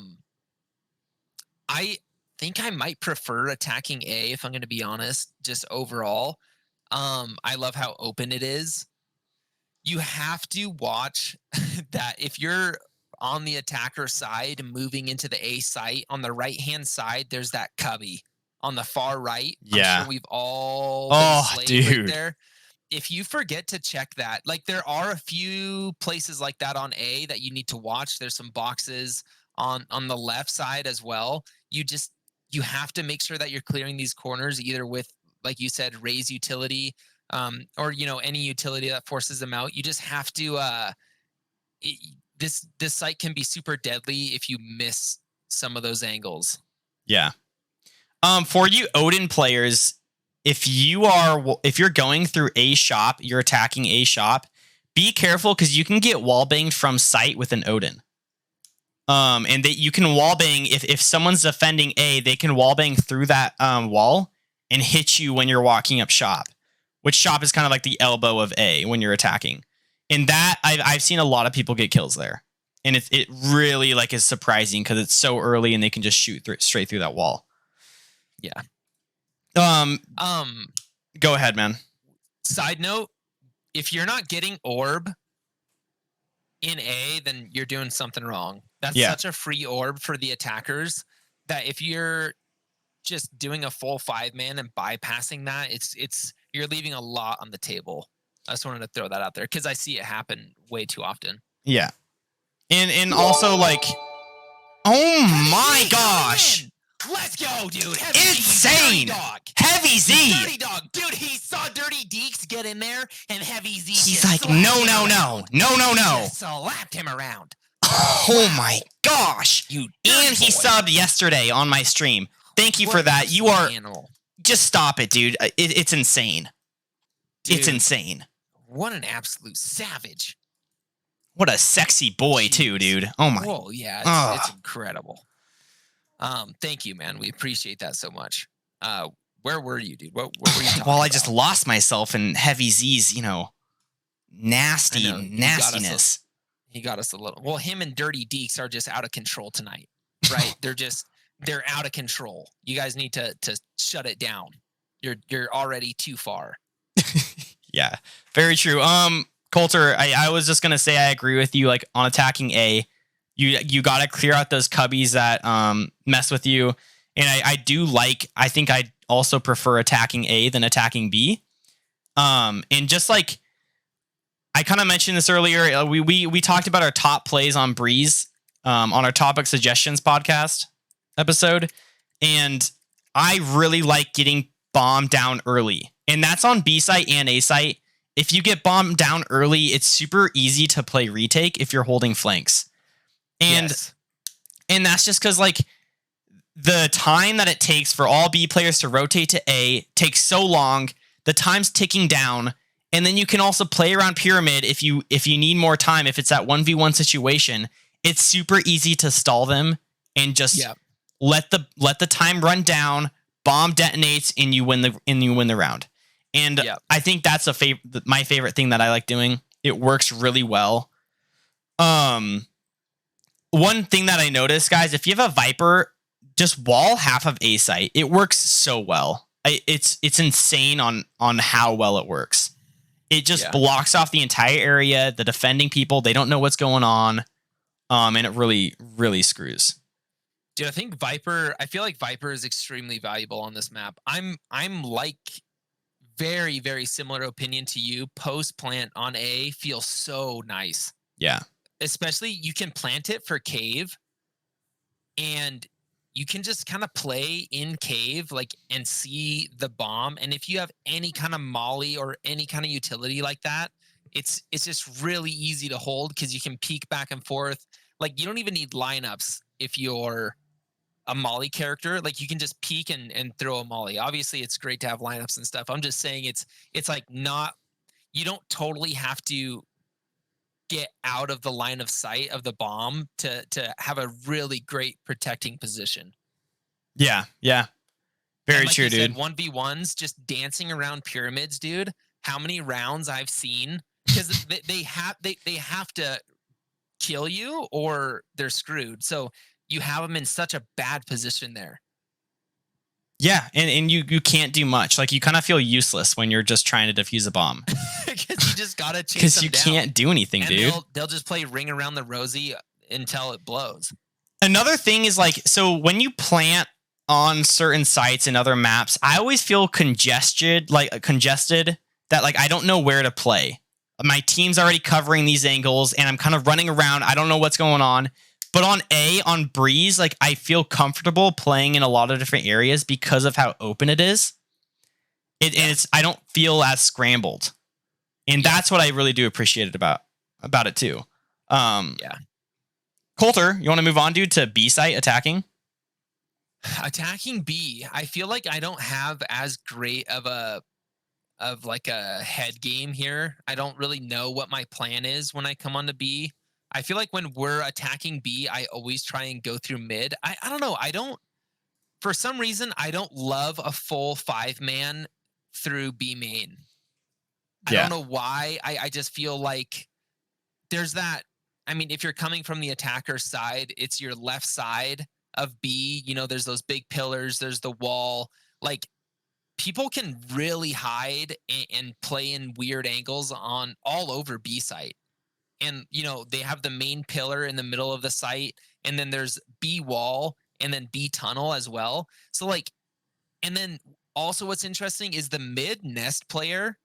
think I might prefer attacking A, if I'm going to be honest, just overall. I love how open it is. You have to watch that if you're on the attacker side moving into the A site, on the right hand side there's that cubby on the far right. Yeah. I'm sure we've all been slayed dude. right there. If you forget to check that, like, there are a few places like that on A that you need to watch. There's some boxes on the left side as well. You have to make sure that you're clearing these corners either with, like you said, raise utility, or any utility that forces them out. You just have to this site can be super deadly if you miss some of those angles. Yeah. For you Odin players, if you're going through A shop, you're attacking A shop, be careful because you can get wall banged from sight with an Odin. And that you can wall bang if someone's defending A, they can wall bang through that wall and hit you when you're walking up shop, which shop is kind of like the elbow of A when you're attacking. And that I've seen a lot of people get kills there, and it really like is surprising because it's so early and they can just shoot straight through that wall. Yeah. Go ahead, man. Side note, if you're not getting orb in A, then you're doing something wrong. That's such a free orb for the attackers that if you're just doing a full 5-man and bypassing that, you're leaving a lot on the table. I just wanted to throw that out there because I see it happen way too often. Yeah. And also like, oh my gosh. Let's go, dude. Insane. Heavy Z. Dirty dog. Dude, he saw Dirty Deeks get in there and Heavy Z. He's like, no. Just slapped him around. Oh my gosh. You and he subbed yesterday on my stream. Thank you for that. You are just stop it, dude. It's insane. Dude, it's insane. What an absolute savage. What a sexy boy too, dude. Oh my. Oh yeah, it's incredible. Thank you, man. We appreciate that so much. Where were you, dude? What were you talking Well, I about? just lost myself in Heavy Z's, nastiness. He got us a little. Well, him and Dirty Deeks are just out of control tonight, right? They're just they're out of control. You guys need to shut it down. You're already too far. Yeah, very true. Coulter, I was just gonna say I agree with you. Like on attacking A, you gotta clear out those cubbies that mess with you. And I do like. I think I also prefer attacking A than attacking B. And just like I kind of mentioned this earlier, we talked about our top plays on Breeze on our topic suggestions podcast episode, and I really like getting bombed down early, and that's on B site and A site. If you get bombed down early, it's super easy to play retake if you're holding flanks, and that's just because like the time that it takes for all B players to rotate to A takes so long. The time's ticking down. And then you can also play around pyramid if you need more time. If it's that 1v1 situation, it's super easy to stall them and just let the time run down. Bomb detonates and you win the round. And I think that's my favorite thing that I like doing. It works really well. One thing that I noticed, guys, if you have a Viper, just wall half of A site. It works so well. It's insane on how well it works. It just blocks off the entire area. The defending people, they don't know what's going on. And it really, really screws. Dude, I feel like Viper is extremely valuable on this map. I'm like very, very similar opinion to you. Post plant on A feels so nice. Yeah. Especially you can plant it for cave and you can just kind of play in cave and see the bomb. And if you have any kind of molly or any kind of utility like that, it's just really easy to hold because you can peek back and forth. Like you don't even need lineups if you're a molly character. Like you can just peek and throw a molly. Obviously it's great to have lineups and stuff. I'm just saying it's like not, you don't totally have to get out of the line of sight of the bomb to have a really great protecting position. Yeah. Very true, dude. 1v1s just dancing around pyramids, dude. How many rounds I've seen because they have to kill you or they're screwed. So you have them in such a bad position there. Yeah, and you can't do much. Like you kind of feel useless when you're just trying to defuse a bomb. Because you just gotta chase because them you down. can't do anything, and dude. They'll just play ring around the rosy until it blows. Another thing is like, so when you plant on certain sites and other maps, I always feel congested that like I don't know where to play. My team's already covering these angles and I'm kind of running around. I don't know what's going on. But on Breeze, like I feel comfortable playing in a lot of different areas because of how open it is. And I don't feel as scrambled. And that's what I really do appreciate about it too. Coulter, you want to move on, dude, to B site attacking? Attacking B, I feel like I don't have as great of a head game here. I don't really know what my plan is when I come onto B. I feel like when we're attacking B, I always try and go through mid. I don't know. For some reason, I don't love a full 5-man through B main. I don't know why. I just feel like there's that. I mean, if you're coming from the attacker side, it's your left side of B. You know, there's those big pillars. There's the wall. Like people can really hide and play in weird angles on all over B site. And, you know, they have the main pillar in the middle of the site, and then there's B wall and then B tunnel as well. So like, and then also what's interesting is the mid nest player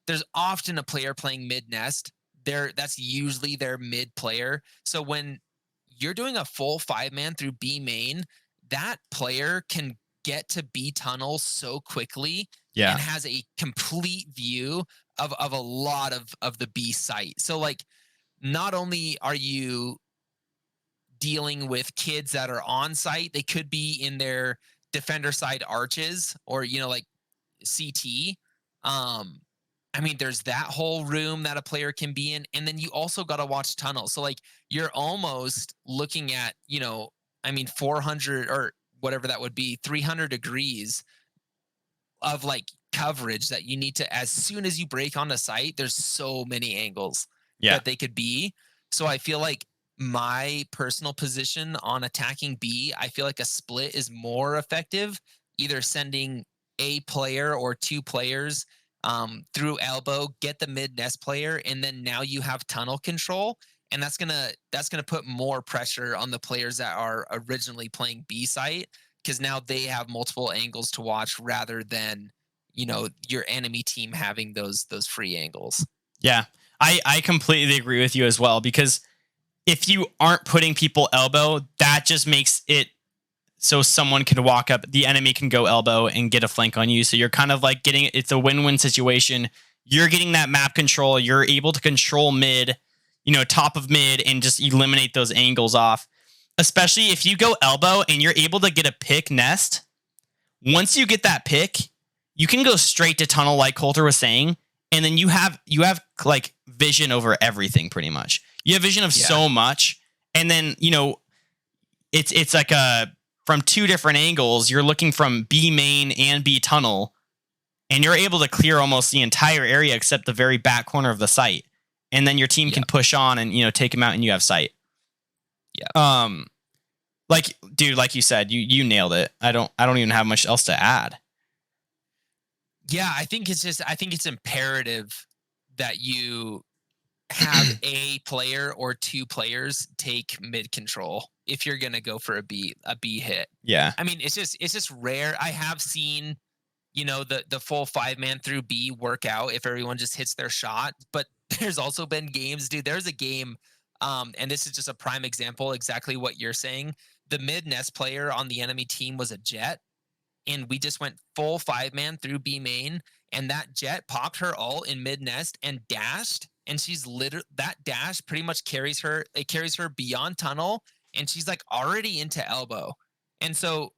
there's often a player playing mid nest. That's usually their mid player. So when you're doing a full 5-man through B main, that player can get to B tunnel so quickly and has a complete view of a lot of the B site. So like not only are you dealing with kids that are on site, they could be in their defender side arches or, you know, like CT. I mean, there's that whole room that a player can be in. And then you also got to watch tunnels. So like you're almost looking at, you know, I mean, 400 or whatever that would be, 300 degrees of like coverage that you need to, as soon as you break on the site, there's so many angles that they could be. So I feel like my personal position on attacking B, I feel like a split is more effective, either sending a player or two players through elbow, get the mid nest player, and then now you have tunnel control, and that's gonna put more pressure on the players that are originally playing B site, because now they have multiple angles to watch rather than your enemy team having those free angles. Yeah, I completely agree with you as well, because if you aren't putting people elbow, that just makes it so someone can walk up, the enemy can go elbow and get a flank on you. So you're kind of like it's a win-win situation. You're getting that map control. You're able to control mid, top of mid, and just eliminate those angles off. Especially if you go elbow and you're able to get a pick nest. Once you get that pick, you can go straight to tunnel, like Coulter was saying, and then you have like vision over everything pretty much. You have vision of so much, and then it's like from two different angles. You're looking from B main and B tunnel, and you're able to clear almost the entire area except the very back corner of the site, and then your team can push on and take them out, and you have sight. Yeah. Like, dude, like you said, you nailed it. I don't even have much else to add. Yeah, I think it's imperative that you have a player or two players take mid control if you're gonna go for a B hit. Yeah. I mean, it's just rare. I have seen, the full 5-man through B work out if everyone just hits their shot. But there's also been games, dude. There's a game, and this is just a prime example, exactly what you're saying. The mid nest player on the enemy team was a Jet, and we just went full 5-man through B main, and that Jet popped her ult in mid nest and dashed, and she's that dash pretty much carries her beyond tunnel, and she's like already into elbow. And so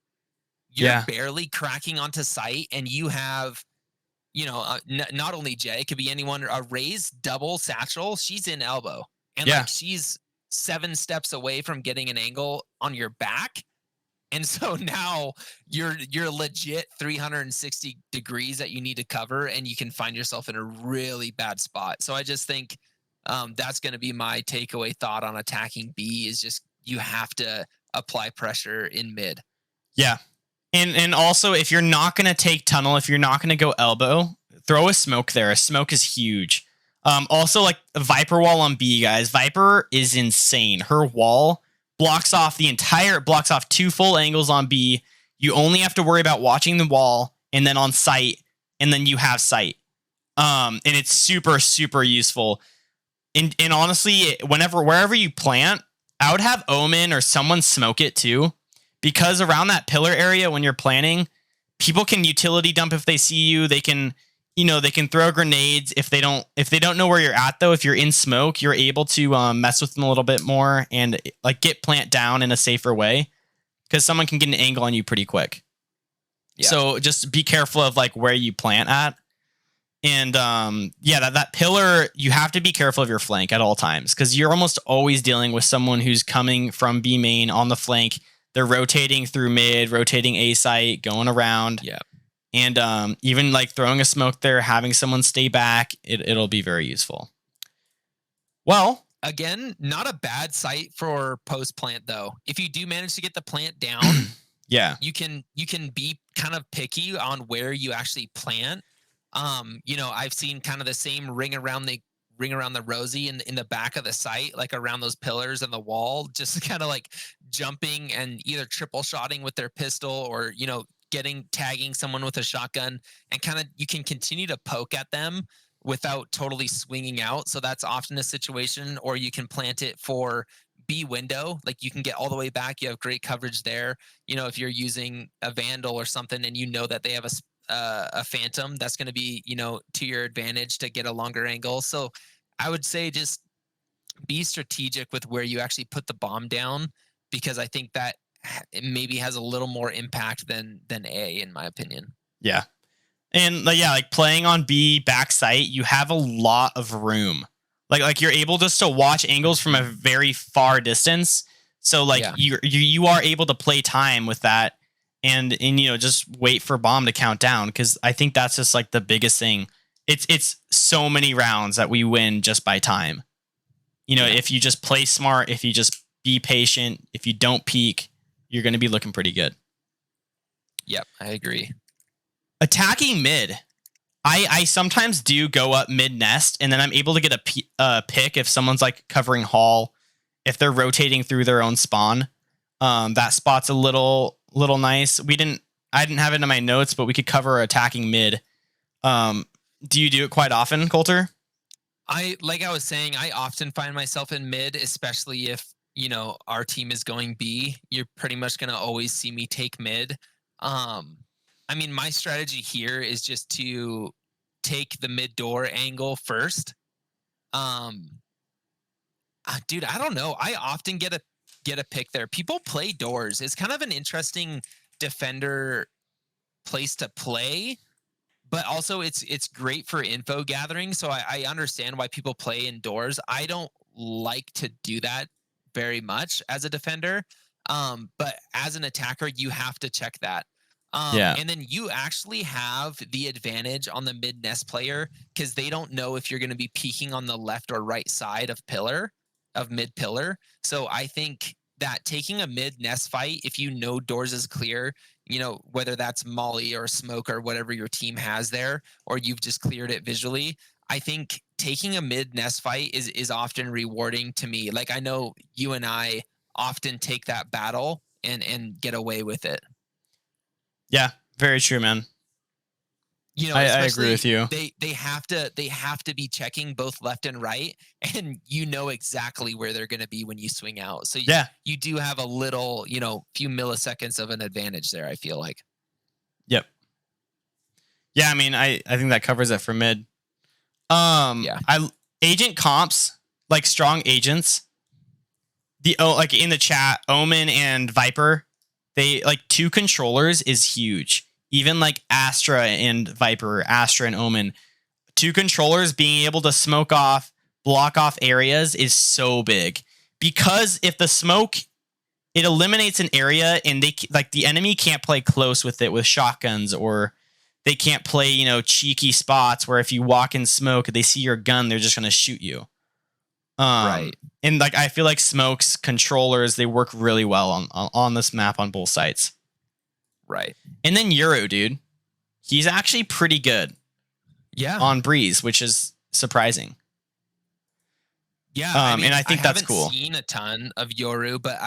you're barely cracking onto sight, and you have not only Jet, it could be anyone, a Raze double satchel, she's in elbow, and like she's 7 steps away from getting an angle on your back. And so now you're legit 360 degrees that you need to cover, and you can find yourself in a really bad spot. So I just think that's going to be my takeaway thought on attacking B, is just you have to apply pressure in mid. Yeah. And also, if you're not going to take tunnel, if you're not going to go elbow, throw a smoke there. A smoke is huge. Also, like a Viper wall on B, guys. Viper is insane. Her wall blocks off 2 full angles on B. You only have to worry about watching the wall and then on sight, and then you have sight. And it's super, super useful. And honestly, wherever you plant, I would have Omen or someone smoke it too, because around that pillar area when you're planting, people can utility dump if they see you. They can throw grenades if they don't know where you're at, though. If you're in smoke, you're able to mess with them a little bit more and like get plant down in a safer way, because someone can get an angle on you pretty quick. Yeah. So just be careful of like where you plant at. And that pillar, you have to be careful of your flank at all times, because you're almost always dealing with someone who's coming from B main on the flank. They're rotating through mid, rotating A site, going around. Yeah. And even like throwing a smoke there, having someone stay back, it'll be very useful. Well, again, not a bad site for post plant though. If you do manage to get the plant down, you can be kind of picky on where you actually plant. I've seen kind of the same ring around the rosy in the back of the site, like around those pillars and the wall, just kind of like jumping and either triple shotting with their pistol, or tagging someone with a shotgun, and kind of you can continue to poke at them without totally swinging out. So that's often a situation. Or you can plant it for B window, like you can get all the way back, you have great coverage there. If you're using a Vandal or something, and that they have a Phantom, that's going to be to your advantage to get a longer angle. So I would say just be strategic with where you actually put the bomb down, because I think that it maybe has a little more impact than A, in my opinion. Yeah. And like playing on B back site, you have a lot of room. Like you're able just to watch angles from a very far distance. So you are able to play time with that, and just wait for bomb to count down, because I think that's just like the biggest thing. It's so many rounds that we win just by time. if you just play smart, if you just be patient, if you don't peek, you're going to be looking pretty good. Yep, I agree. Attacking mid. I sometimes do go up mid nest, and then I'm able to get a pick if someone's like covering hall, if they're rotating through their own spawn. That spot's a little nice. I didn't have it in my notes, but we could cover attacking mid. Do you do it quite often, Coulter? Like I was saying, I often find myself in mid, especially if our team is going B. You're pretty much gonna always see me take mid. I mean, my strategy here is just to take the mid door angle first. Dude, I don't know. I often get a pick there. People play doors. It's kind of an interesting defender place to play, but also it's great for info gathering. So I understand why people play indoors. I don't like to do that very much as a defender. But as an attacker, you have to check that. And then you actually have the advantage on the mid nest player because they don't know if you're going to be peeking on the left or right side of mid pillar. So I think that taking a mid nest fight, if you know doors is clear, whether that's molly or smoke or whatever your team has there, or you've just cleared it visually, I think taking a mid nest fight is often rewarding to me. Like I know you and I often take that battle and get away with it. Yeah, very true, man. I agree with you. They have to be checking both left and right, and exactly where they're going to be when you swing out. So you do have a little, few milliseconds of an advantage there, I feel like. Yep. Yeah, I mean, I think that covers it for mid. Agent comps, like strong agents. Like in the chat, Omen and Viper, they like 2 controllers is huge. Even like Astra and Viper, Astra and Omen, 2 controllers being able to smoke off, block off areas is so big. Because if the smoke, it eliminates an area and the enemy can't play close with it with shotguns, or they can't play, cheeky spots where if you walk in smoke, they see your gun, they're just going to shoot you. Right. And like I feel like Smoke's controllers, they work really well on this map on both sides. Right. And then Euro, dude, he's actually pretty good. Yeah. On Breeze, which is surprising. Yeah. And I think that's cool. I haven't seen a ton of Yoru, but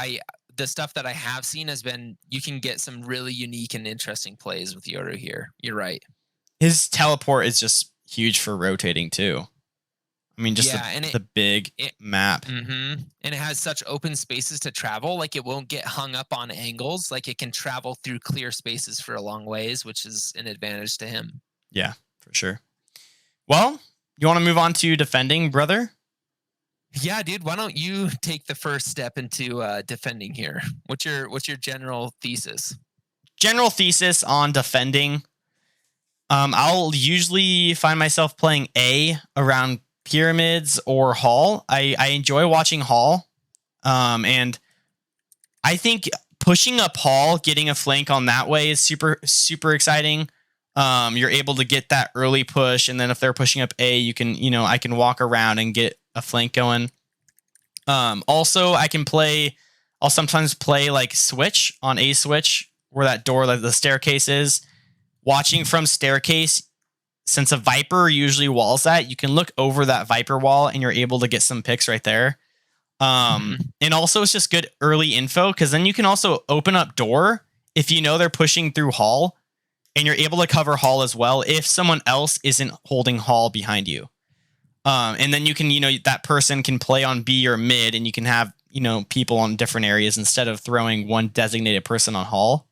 the stuff that I have seen has been, you can get some really unique and interesting plays with Yoru here. You're right. His teleport is just huge for rotating too. I mean, just the big map. Mm-hmm. And it has such open spaces to travel. Like it won't get hung up on angles. Like it can travel through clear spaces for a long ways, which is an advantage to him. Yeah, for sure. Well, you want to move on to defending, brother? Yeah, dude. Why don't you take the first step into defending here? What's your general thesis? General thesis on defending. I'll usually find myself playing A around pyramids or hall. I enjoy watching hall. And I think pushing up hall, getting a flank on that way is super, super exciting. You're able to get that early push. And then if they're pushing up A, you can, I can walk around and get a flank going. Also I'll sometimes play like switch on A switch where that door, like the staircase is. Watching from staircase, since a Viper usually walls that, you can look over that Viper wall and you're able to get some picks right there. And also it's just good early info because then you can also open up door if they're pushing through hall, and you're able to cover hall as well if someone else isn't holding hall behind you. And then you can, that person can play on B or mid, and you can have, people on different areas instead of throwing one designated person on hall.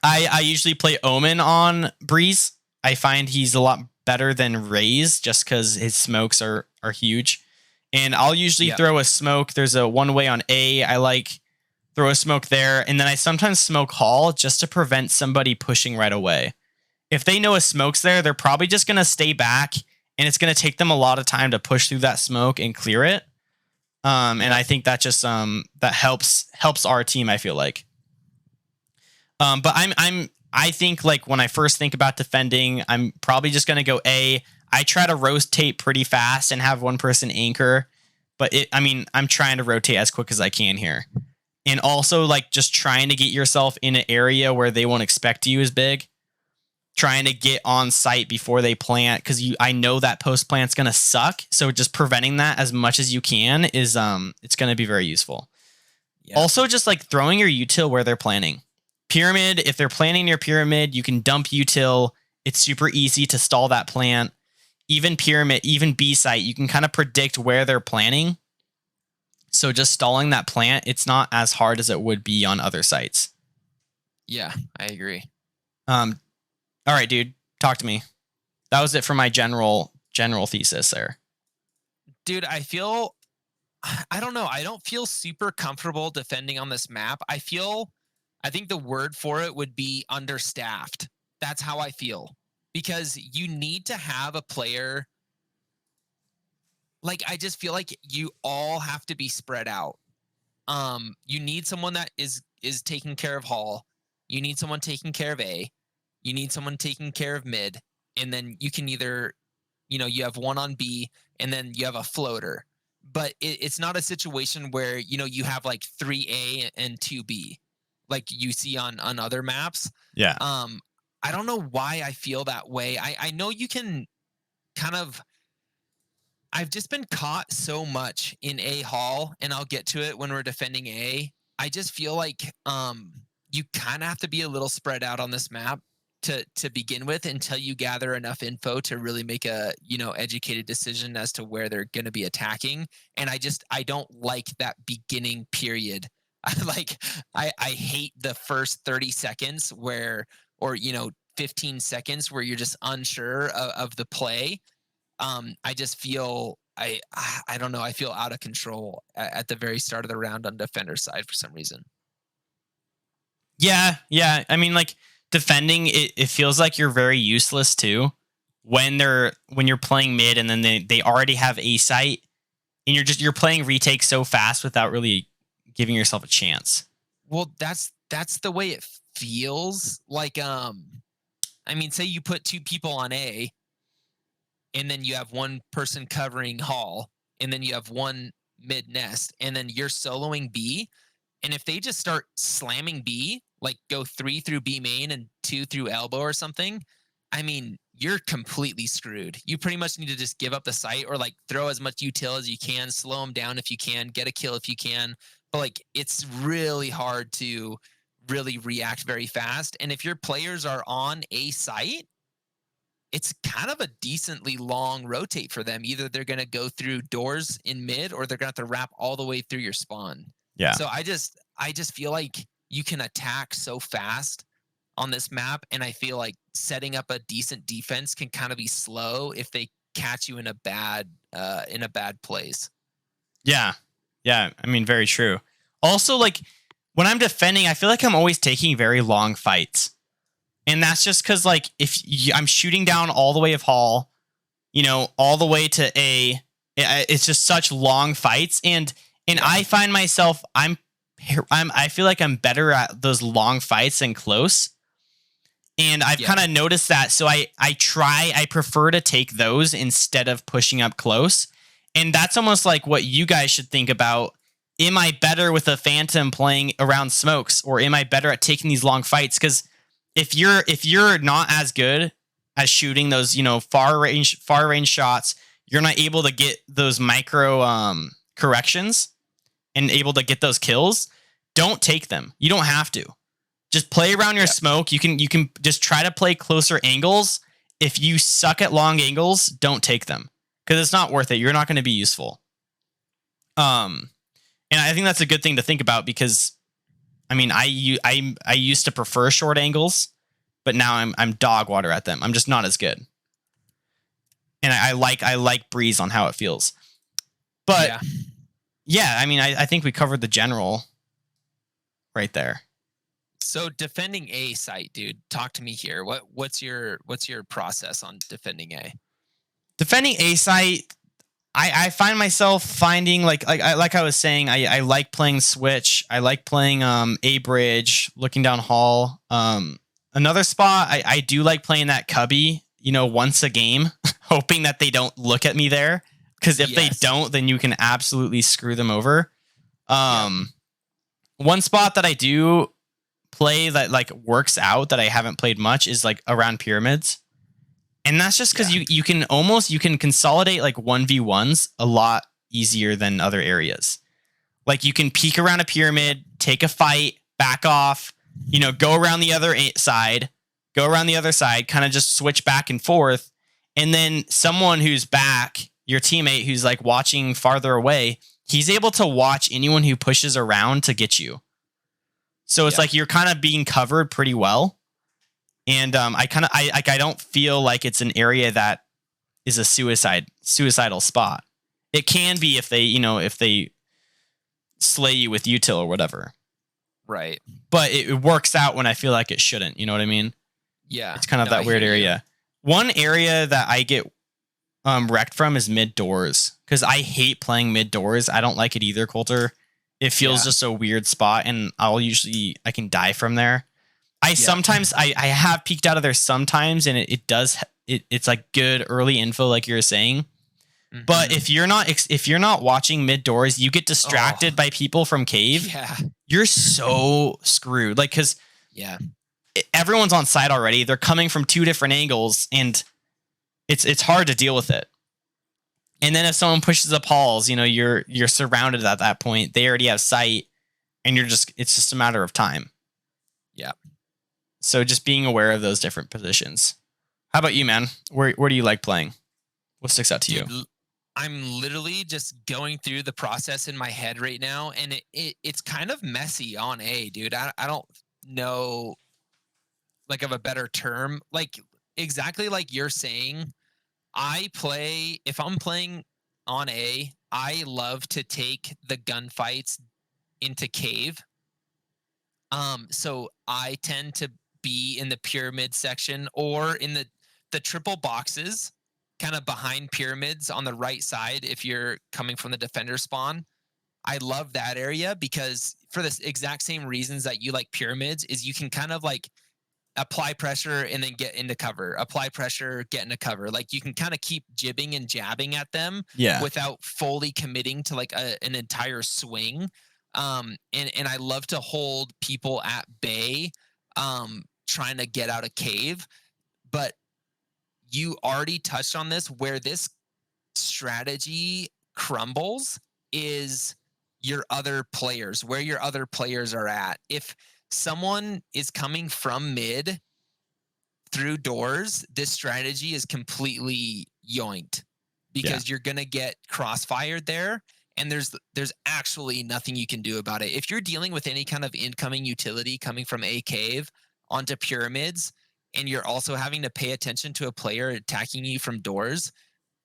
I usually play Omen on Breeze. I find he's a lot better than Raze just because his smokes are huge. And I'll usually throw a smoke. There's a one way on A. I like throw a smoke there. And then I sometimes smoke hall just to prevent somebody pushing right away. If they know a smoke's there, they're probably just going to stay back, and it's going to take them a lot of time to push through that smoke and clear it. And I think that just that helps our team, I feel like. But I think like when I first think about defending, I'm probably just going to go A. I try to rotate pretty fast and have one person anchor, but I'm trying to rotate as quick as I can here. And also like just trying to get yourself in an area where they won't expect you is big. Trying to get on site before they plant, because I know that post plant's gonna suck. So just preventing that as much as you can is it's gonna be very useful. Yeah. Also, just like throwing your util where they're planting. Pyramid, if they're planting near pyramid, you can dump util. It's super easy to stall that plant. Even pyramid, even B site, you can kind of predict where they're planting. So just stalling that plant, it's not as hard as it would be on other sites. Yeah, I agree. All right, dude, talk to me. That was it for my general thesis there. Dude, I don't know. I don't feel super comfortable defending on this map. I think the word for it would be understaffed. That's how I feel. Because you need to have a player. Like, I just feel like you all have to be spread out. You need someone that is taking care of Hall. You need someone taking care of A. You need someone taking care of mid, and then you can either, you have one on B, and then you have a floater. But it's not a situation where, you have like 3A and 2B, like you see on other maps. Yeah. I don't know why I feel that way. I know you can kind of. I've just been caught so much in A Hall, and I'll get to it when we're defending A. I just feel like you kind of have to be a little spread out on this map to begin with until you gather enough info to really make a educated decision as to where they're going to be attacking. And I don't like that beginning period. I hate the first 30 seconds or 15 seconds where you're just unsure of the play. I just feel I don't know. I feel out of control at the very start of the round on defender side for some reason. Yeah. I mean, like, defending, it feels like you're very useless too when you're playing mid and then they already have A site and you're playing retake so fast without really giving yourself a chance. Well, that's the way it feels. Like, say you put two people on A and then you have one person covering Hall and then you have one mid nest and then you're soloing B. And if they just start slamming B, like go 3 through B main and 2 through elbow or something, you're completely screwed. You pretty much need to just give up the site or like throw as much util as you can, slow them down if you can, get a kill if you can. But like, it's really hard to really react very fast. And if your players are on a site, it's kind of a decently long rotate for them. Either they're going to go through doors in mid or they're going to have to wrap all the way through your spawn. Yeah. So I just feel like you can attack so fast on this map, and I feel like setting up a decent defense can kind of be slow if they catch you in a bad place. Yeah. Very true. Also, like, when I'm defending, I feel like I'm always taking very long fights, and that's just because like I'm shooting down all the way of Hall, all the way to A. It's just such long fights, and I find myself I feel like I'm better at those long fights than close. And I've kind of noticed that. So I prefer to take those instead of pushing up close. And that's almost like what you guys should think about. Am I better with a Phantom playing around smokes, or am I better at taking these long fights? Because if you're not as good as shooting those, far range shots, you're not able to get those micro corrections and able to get those kills, don't take them. You don't have to. Just play around your smoke. You can just try to play closer angles. If you suck at long angles, don't take them because it's not worth it. You're not going to be useful. And I think that's a good thing to think about because, I used to prefer short angles, but now I'm dog water at them. I'm just not as good. And I like breeze on how it feels. But yeah, I think we covered the general right there. So defending A site, dude, talk to me here. What's your process on defending A? Defending A site, I find myself finding like I was saying, I like playing switch. I like playing A bridge, looking down Hall. Another spot, I do like playing that cubby, once a game. hoping that they don't look at me there. Because if they don't, then you can absolutely screw them over. One spot that I do play that like works out that I haven't played much is like around pyramids. And that's just because you can consolidate like 1v1s a lot easier than other areas. Like you can peek around a pyramid, take a fight, back off, go around the other side, kind of just switch back and forth. And then someone who's back, your teammate who's like watching farther away, he's able to watch anyone who pushes around to get you. So it's like you're kind of being covered pretty well. And I don't feel like it's an area that is a suicidal spot. It can be if they slay you with util or whatever. Right. But it works out when I feel like it shouldn't. You know what I mean? Yeah. It's kind of that weird area. One area that I get wrecked from is mid doors, because I hate playing mid doors. I don't like it either, Coulter. It feels just a weird spot, and I can die from there. Sometimes I have peeked out of there sometimes, and it's like good early info, like you were saying. Mm-hmm. But if you're not watching mid doors, you get distracted by people from cave. Yeah. You're so screwed. Like, because everyone's on site already. They're coming from two different angles, and it's hard to deal with it. And then if someone pushes up halls, you're surrounded at that point. They already have sight, and it's just a matter of time. Yeah. So just being aware of those different positions. How about you, man? Where do you like playing? What sticks out to you? I'm literally just going through the process in my head right now, and it's kind of messy on A, dude. I don't know like of a better term. Like exactly like you're saying, if I'm playing on A, I love to take the gunfights into cave. So I tend to be in the pyramid section or in the triple boxes, kind of behind pyramids on the right side if you're coming from the defender spawn. I love that area because for this exact same reasons that you like pyramids is you can kind of like apply pressure and then get into cover, apply pressure, get into cover. Like you can kind of keep jibbing and jabbing at them without fully committing to like an entire swing. And I love to hold people at bay, trying to get out of cave. But you already touched on this, where this strategy crumbles is your other players, where your other players are at. If someone is coming from mid through doors, this strategy is completely yoinked because you're going to get crossfired there. And there's actually nothing you can do about it. If you're dealing with any kind of incoming utility coming from a cave onto pyramids, and you're also having to pay attention to a player attacking you from doors,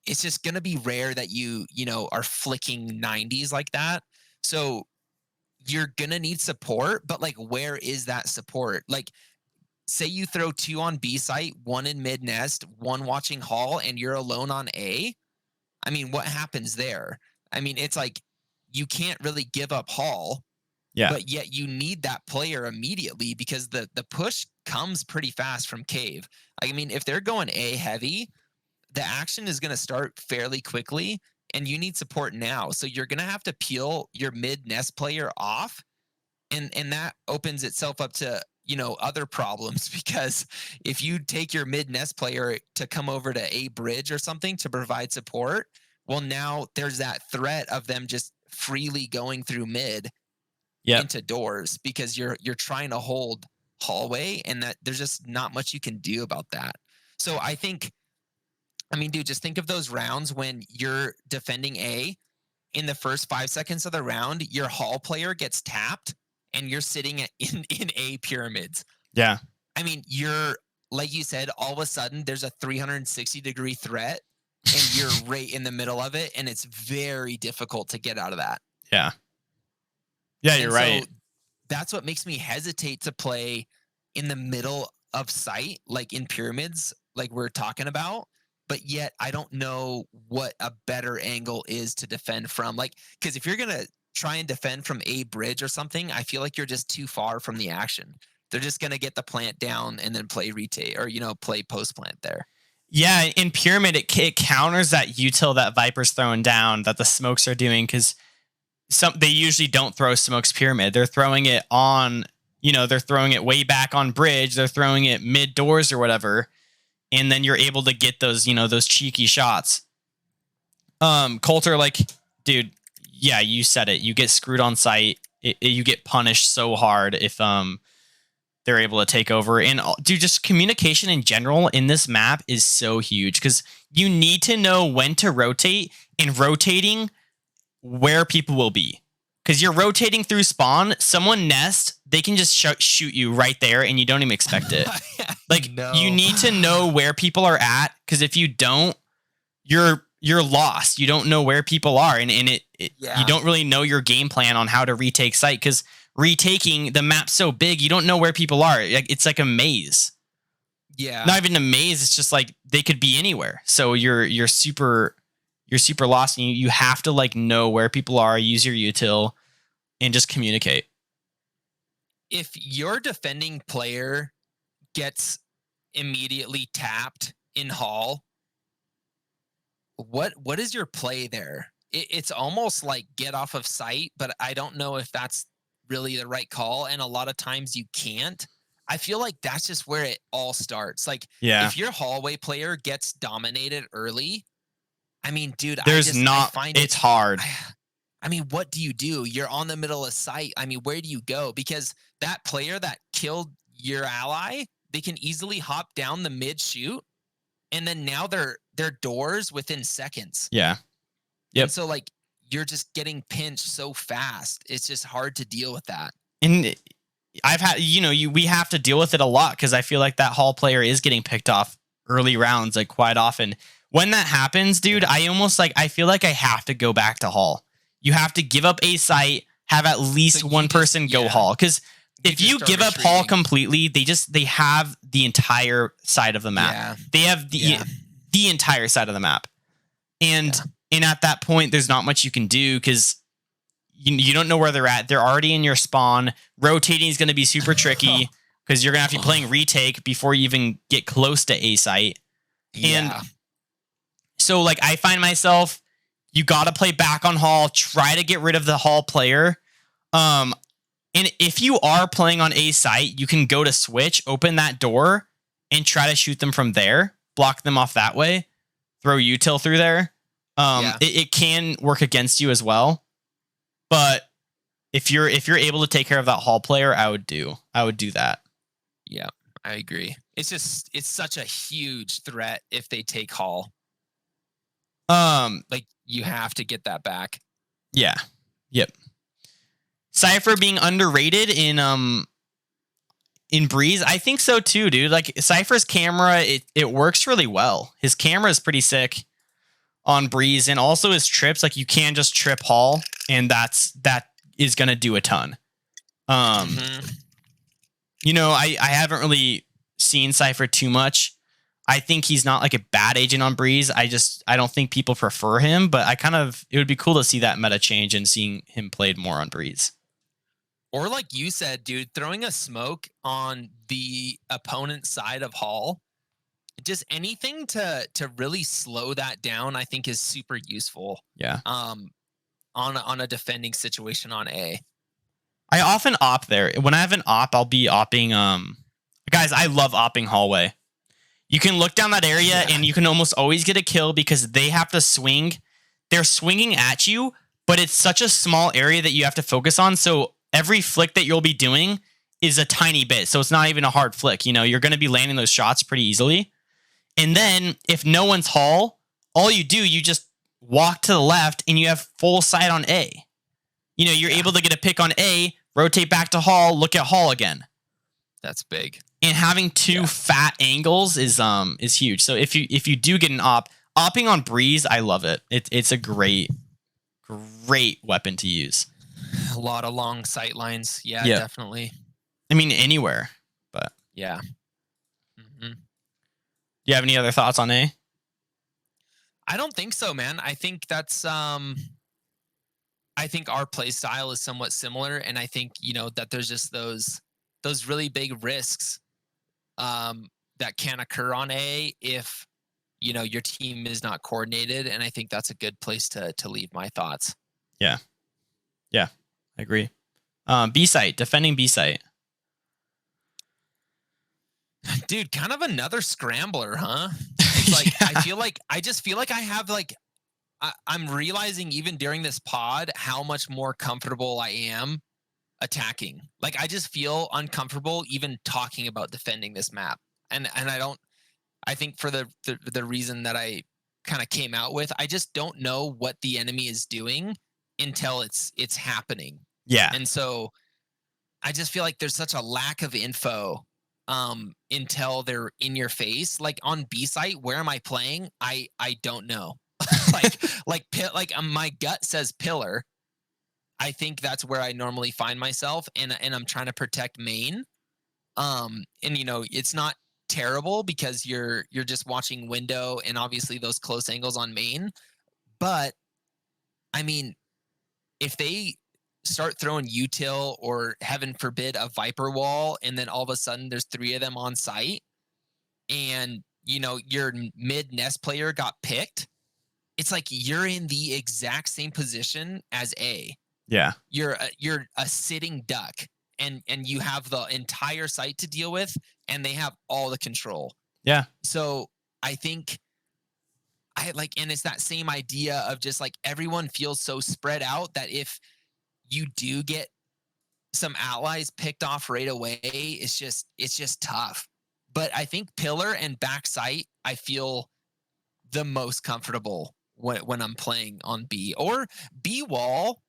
it's just going to be rare that you are flicking 90s like that. So you're going to need support, but like, where is that support? Like, say you throw 2 on B site, 1 in mid nest, 1 watching hall, and you're alone on A. I mean, what happens there? I mean, it's like you can't really give up hall, but yet you need that player immediately because the push comes pretty fast from cave. I mean, if they're going A heavy, the action is going to start fairly quickly, and you need support now. So you're going to have to peel your mid nest player off, and that opens itself up to other problems, because if you take your mid nest player to come over to a bridge or something to provide support, well, now there's that threat of them just freely going through mid into doors because you're trying to hold hallway, and that there's just not much you can do about that. So I mean, dude, just think of those rounds when you're defending A. In the first 5 seconds of the round, your hall player gets tapped, and you're sitting in A pyramids. Yeah. I mean, you're, like you said, all of a sudden there's a 360-degree threat, and you're right in the middle of it, and it's very difficult to get out of that. Yeah. Yeah, you're right. So that's what makes me hesitate to play in the middle of sight, like in pyramids, like we're talking about. But yet I don't know what a better angle is to defend from. Like, because if you're going to try and defend from a bridge or something, I feel like you're just too far from the action. They're just going to get the plant down and then play retake or, play post plant there. Yeah, in Pyramid, it counters that util that Viper's throwing down that the smokes are doing, because they usually don't throw smokes Pyramid. They're throwing it on, they're throwing it way back on bridge. They're throwing it mid doors or whatever, and then you're able to get those, those cheeky shots. Coulter, like, dude, yeah, you said it. You get screwed on site. You get punished so hard if they're able to take over. And dude, just communication in general in this map is so huge, because you need to know when to rotate, and rotating where people will be. Because you're rotating through spawn, someone nest, they can just shoot you right there, and you don't even expect it. Like, you need to know where people are at, because if you don't, you're lost. You don't know where people are, and you don't really know your game plan on how to retake site, because retaking the map's so big, you don't know where people are. It's like a maze. Yeah. Not even a maze. It's just like they could be anywhere. So you're super lost, and you have to like know where people are, use your util, and just communicate. If your defending player gets immediately tapped in Hall, what is your play there? It's almost like get off of site, but I don't know if that's really the right call. And a lot of times you can't. I feel like that's just where it all starts. Like, if your hallway player gets dominated early, I mean, dude, I find it's hard. I mean, what do you do? You're on the middle of site. I mean, where do you go? Because that player that killed your ally, they can easily hop down the mid shoot, and then now they're doors within seconds. Yeah. Yep. And so like you're just getting pinched so fast. It's just hard to deal with that. And I've had, we have to deal with it a lot, because I feel like that hall player is getting picked off early rounds, like quite often. When that happens, dude, I feel like I have to go back to hall. You have to give up a site, have at least one person go hall, because if you give up hall completely, they have the entire side of the map. Yeah. They have the entire side of the map. And at that point, there's not much you can do, because you don't know where they're at. They're already in your spawn. Rotating is going to be super tricky, because you're going to have to be playing retake before you even get close to a site. And so like I find myself, you got to play back on hall, try to get rid of the hall player. And if you are playing on a site, you can go to switch, open that door, and try to shoot them from there, block them off that way, throw util through there. It can work against you as well. But if you're able to take care of that hall player, I would do that. Yeah, I agree. It's such a huge threat if they take hall. Like, you have to get that back. Yeah. Yep. Cypher being underrated in Breeze, I think so too, dude. Like, Cypher's camera, it works really well. His camera is pretty sick on Breeze, and also his trips, like you can just trip hall, and that is gonna do a ton. I haven't really seen Cypher too much. I think he's not like a bad agent on Breeze. I don't think people prefer him, but it would be cool to see that meta change and seeing him played more on Breeze. Or like you said, dude, throwing a smoke on the opponent side of hall, just anything to really slow that down, I think is super useful. Yeah. On a defending situation on A. I often op there. When I have an op, I'll be opping. Guys, I love opping hallway. You can look down that area and you can almost always get a kill, because they have to swing. They're swinging at you, but it's such a small area that you have to focus on. So every flick that you'll be doing is a tiny bit. So it's not even a hard flick. You're going to be landing those shots pretty easily. And then if no one's hall, all you do, you just walk to the left and you have full sight on A. You're able to get a pick on A, rotate back to hall, look at hall again. That's big. And having two fat angles is huge. So if you do get an opping on Breeze, I love it. It's a great weapon to use. A lot of long sight lines. Yeah, definitely. I mean, anywhere, but yeah. Mm-hmm. Do you have any other thoughts on A? I don't think so, man. I think that's I think our play style is somewhat similar, and I think that there's just those really big risks that can occur on A if your team is not coordinated, and I think that's a good place to leave my thoughts. Yeah, I agree. B site, defending B site. Dude, kind of another scrambler, huh? It's like I just feel like I have like I'm realizing even during this pod how much more comfortable I am attacking. Like I just feel uncomfortable even talking about defending this map. And I think for the reason that I kind of came out with, I just don't know what the enemy is doing until it's happening. Yeah, And so I just feel like there's such a lack of info until they're in your face. Like on B site, where am I playing? I don't know. My gut says pillar. I think that's where I normally find myself, and I'm trying to protect main. And it's not terrible because you're just watching window and obviously those close angles on main. But I mean, if they start throwing util or heaven forbid a viper wall, and then all of a sudden there's 3 of them on site, and your mid nest player got picked, it's like you're in the exact same position as A. yeah, You're a sitting duck, and you have the entire site to deal with, and they have all the control. yeah, So I think and it's that same idea of just like everyone feels so spread out that if you do get some allies picked off right away, it's just tough. But I think pillar and back sight, I feel the most comfortable when I'm playing on B or B wall.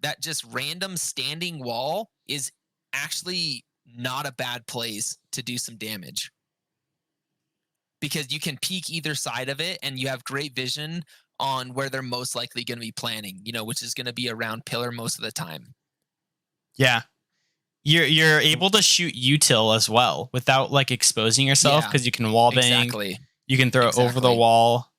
That just random standing wall is actually not a bad place to do some damage because you can peek either side of it and you have great vision on where they're most likely going to be planning, which is going to be around pillar most of the time. yeah. You're able to shoot util as well without like exposing yourself because you can wall bang. Exactly. You can throw it over the wall.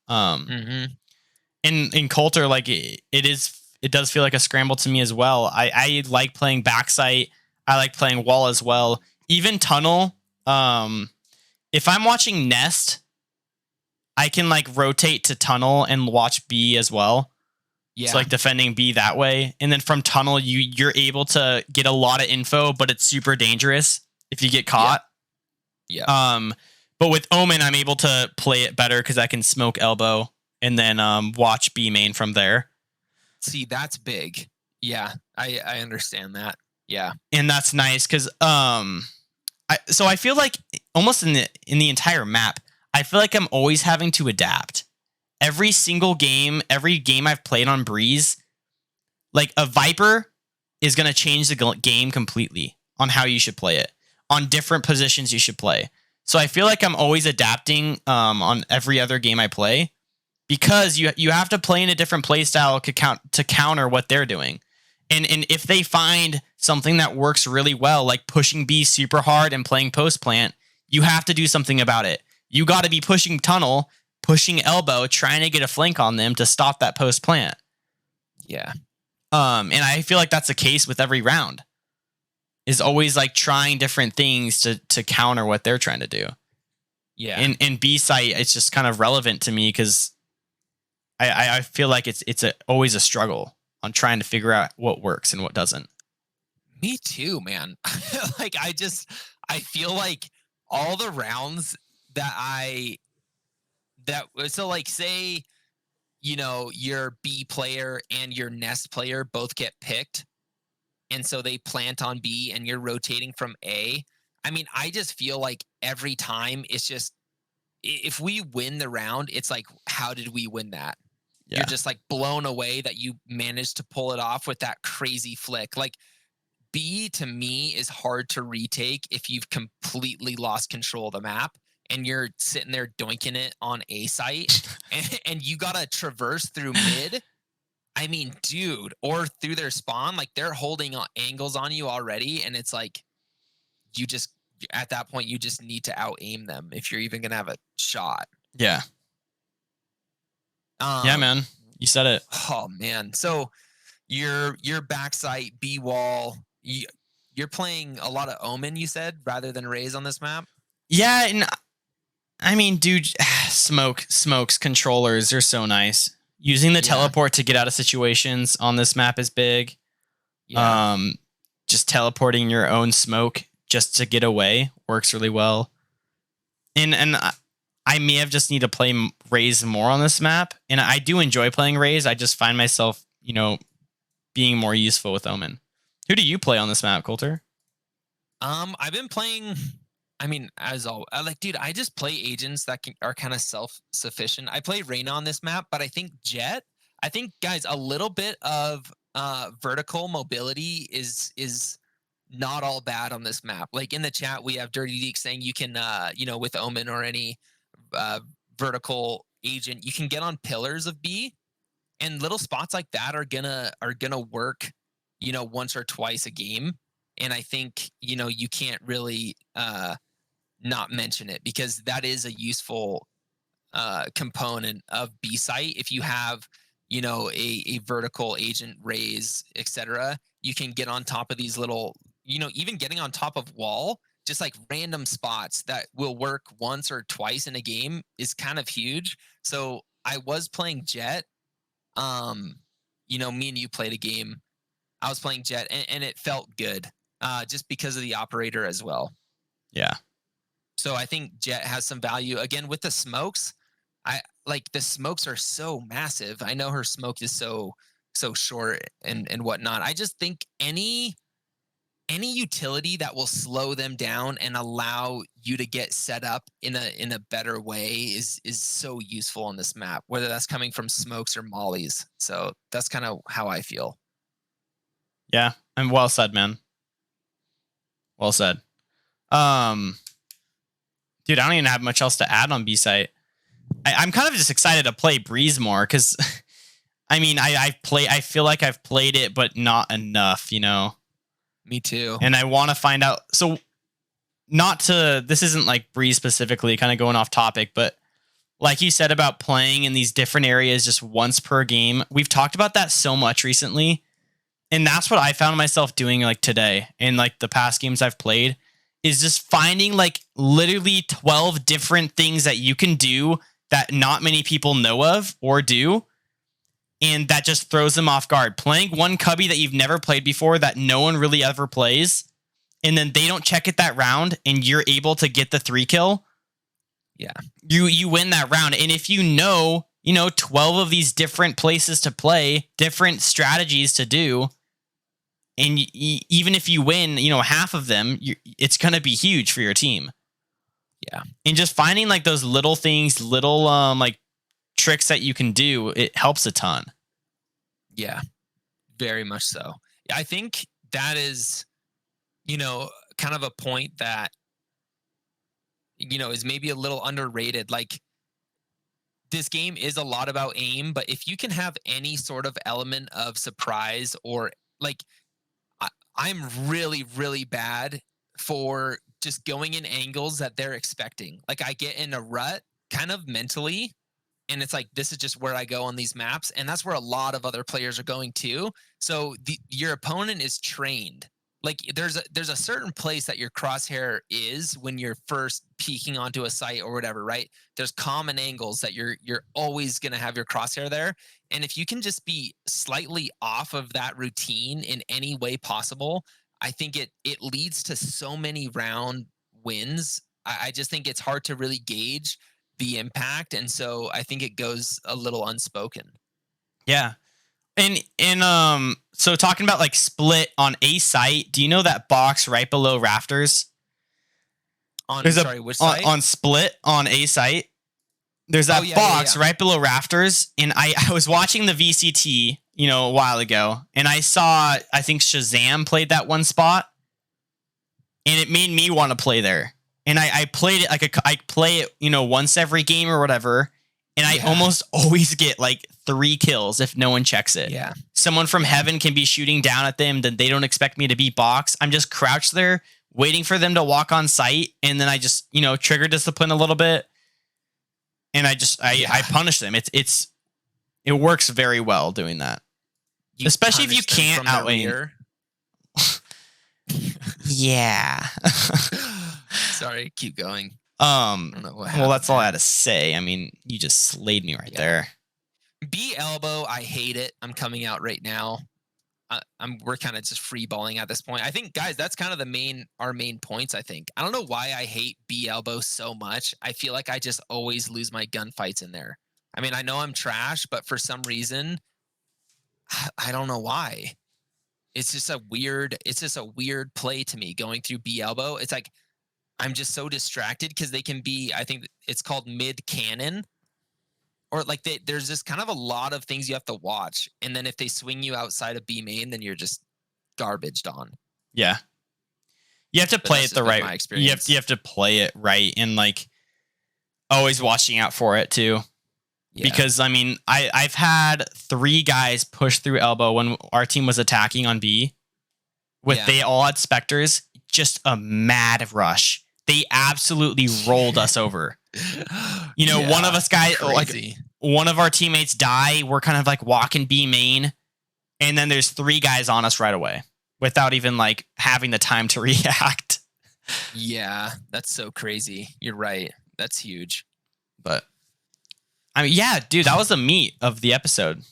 In Coulter, like it does feel like a scramble to me as well. I like playing backside. I like playing wall as well. Even tunnel. If I'm watching nest, I can like rotate to tunnel and watch B as well. Yeah. So like defending B that way. And then from tunnel, you're able to get a lot of info, but it's super dangerous if you get caught. Yeah. But with Omen, I'm able to play it better because I can smoke elbow and then watch B main from there. See, that's big. Yeah, I understand that. Yeah. And that's nice because so I feel like almost in the entire map, I feel like I'm always having to adapt. Every single game, every game I've played on Breeze, like a Viper is going to change the game completely on how you should play it, on different positions you should play. So I feel like I'm always adapting on every other game I play because you have to play in a different play style to counter what they're doing. And if they find something that works really well, like pushing B super hard and playing post plant, you have to do something about it. You got to be pushing tunnel, pushing elbow, trying to get a flank on them to stop that post plant. Yeah. And I feel like that's the case with every round. Is always like trying different things to counter what they're trying to do. Yeah. In B site, it's just kind of relevant to me because I feel like it's always a struggle on trying to figure out what works and what doesn't. Me too, man. Like I feel like all the rounds so like say your B player and your nest player both get picked, and so they plant on B and you're rotating from A. I mean, I just feel like every time it's just if we win the round, it's like, how did we win that? Yeah. You're just like blown away that you managed to pull it off with that crazy flick. Like B to me is hard to retake if you've completely lost control of the map and you're sitting there doinking it on A site and you got to traverse through mid. I mean, dude, or through their spawn, like they're holding angles on you already. And it's like, at that point, you just need to out aim them if you're even going to have a shot. Yeah. Yeah, man. You said it. Oh, man. So your backside B wall, you're playing a lot of Omen, you said, rather than Raze on this map? Yeah, and I mean, dude, smokes controllers are so nice. Using the teleport to get out of situations on this map is big. Yeah. Just teleporting your own smoke just to get away works really well. And I may have just need to play Raze more on this map, and I do enjoy playing Raze. I just find myself, being more useful with Omen. Who do you play on this map, Coulter? I've been playing. I mean, as all dude, I just play agents that are kind of self-sufficient. I play Reyna on this map, but I think Jet. I think, guys, a little bit of vertical mobility is not all bad on this map. Like in the chat, we have Dirty Deek saying you can, with Omen or any vertical agent, you can get on pillars of B, and little spots like that are gonna work, once or twice a game. And I think you can't really not mention it, because that is a useful component of B site. If you have a vertical agent, Raze, etc., you can get on top of these little, even getting on top of wall, just like random spots that will work once or twice in a game is kind of huge. So I was playing Jet. Me and you played a game. I was playing Jet, and it felt good, just because of the operator as well. Yeah. So I think Jet has some value. Again, with the smokes, the smokes are so massive. I know her smoke is so short and whatnot. I just think any utility that will slow them down and allow you to get set up in a better way is so useful on this map, whether that's coming from smokes or mollies. So that's kind of how I feel. Yeah, and well said, man. Well said. Dude, I don't even have much else to add on B site. I'm kind of just excited to play Breeze more because, I mean, I feel like I've played it, but not enough, Me too. And I want to find out. So, this isn't like Breeze specifically, kind of going off topic, but like you said about playing in these different areas just once per game, we've talked about that so much recently. And that's what I found myself doing like today and like the past games I've played is just finding like literally 12 different things that you can do that not many people know of or do. And that just throws them off guard. Playing one cubby that you've never played before that no one really ever plays. And then they don't check it that round and you're able to get the 3 kill. Yeah. You win that round. And if 12 of these different places to play, different strategies to do, and even if you win, half of them, it's going to be huge for your team. Yeah. And just finding like those little things, little like tricks that you can do, it helps a ton. Yeah, very much so. I think that is, kind of a point that, is maybe a little underrated. Like, this game is a lot about aim, but if you can have any sort of element of surprise or like, I'm really, really bad for just going in angles that they're expecting. Like, I get in a rut kind of mentally, and it's like, this is just where I go on these maps. And that's where a lot of other players are going too. So your opponent is trained. Like, there's a certain place that your crosshair is when you're first peeking onto a site or whatever, right? There's common angles that you're always going to have your crosshair there. And if you can just be slightly off of that routine in any way possible, I think it leads to so many round wins. I just think it's hard to really gauge the impact, and so I think it goes a little unspoken. Yeah. And so talking about like split on a site, do you know that box right below rafters? Which site? On split on a site. There's that box right below rafters, and I was watching the VCT, a while ago, and I saw, I think Shazam played that one spot, and it made me want to play there. And I played it like I play it, once every game or whatever. And I almost always get like 3 kills if no one checks it. Yeah. Someone from heaven can be shooting down at them. Then they don't expect me to be boxed. I'm just crouched there waiting for them to walk on site. And then I just, trigger discipline a little bit. And I punish them. It works very well doing that. Especially if you can't out-aim. Yeah. Sorry, keep going. I don't know what Well, that's all I happened had to say. I mean, you just slayed me right Yeah. there. there. B elbow, I hate it. I'm coming out right now. We're kind of just free balling at this point. I think, guys, that's kind of our main points. I think. I don't know why I hate B elbow so much. I feel like I just always lose my gunfights in there. I mean, I know I'm trash, but for some reason, I don't know why. It's just a weird play to me going through B elbow. It's like I'm just so distracted because they can be. I think it's called mid cannon, or like there's just kind of a lot of things you have to watch, and then if they swing you outside of B main, then you're just garbaged on. Yeah. You have to But play that's it the just been right my way. experience. You have to play it right and like always watching out for it too. Yeah. Because I mean, I've had 3 guys push through elbow when our team was attacking on B. Yeah. They all had specters, just a mad rush. They absolutely rolled us over. You know, one of us guys, like crazy. one of our teammates die. We're kind of like walking B main, and then there's 3 guys on us right away without even like having the time to react. Yeah, that's so crazy. You're right. That's huge. But I mean, yeah, dude, that was the meat of the episode.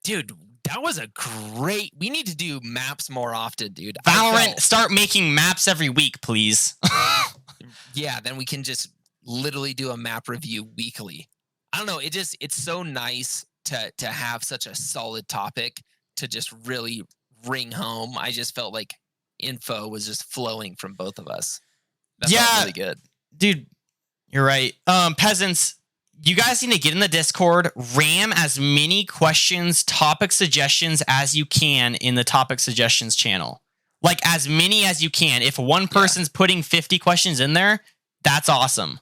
Dude, that was a great. We need to do maps more often, dude. Valorant, start making maps every week, please. Yeah, then we can just literally do a map review weekly. I don't know. It's so nice to have such a solid topic to just really ring home. I just felt like info was just flowing from both of us. That felt really good. Dude, you're right. Peasants, you guys need to get in the Discord, ram as many questions, topic suggestions as you can in the topic suggestions channel. Like as many as you can. If one person's putting 50 questions in there, that's awesome.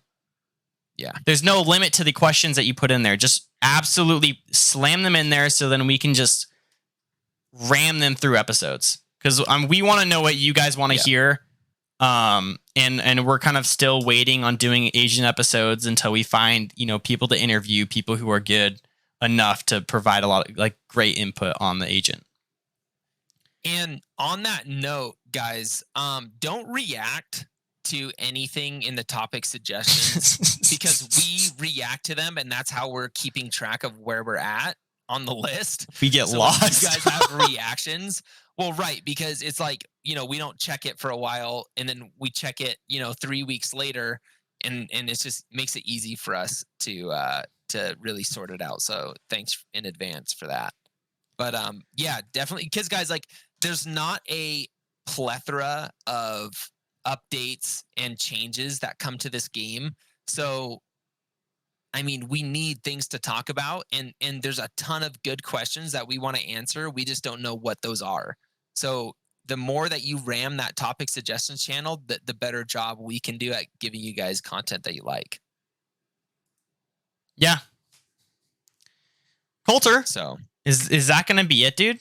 Yeah. There's no limit to the questions that you put in there. Just absolutely slam them in there so then we can just ram them through episodes. Because we want to know what you guys want to hear. And we're kind of still waiting on doing Asian episodes until we find, you know, people to interview, people who are good enough to provide a lot of like great input on the agent. And on that note, guys, don't react to anything in the topic suggestions because we react to them, and that's how we're keeping track of where we're at on the list. We get So lost. you guys have reactions. Well, right, because it's like, you know, we don't check it for a while, and then we check it, you know, 3 weeks later, and it's just makes it easy for us to really sort it out. So thanks in advance for that. But yeah, definitely, because guys, like, there's not a plethora of updates and changes that come to this game. So I mean, we need things to talk about, and there's a ton of good questions that we want to answer. We just don't know what those are. So the more that you ram that topic suggestions channel, the better job we can do at giving you guys content that you like. Yeah. Coulter, So is that going to be it, dude?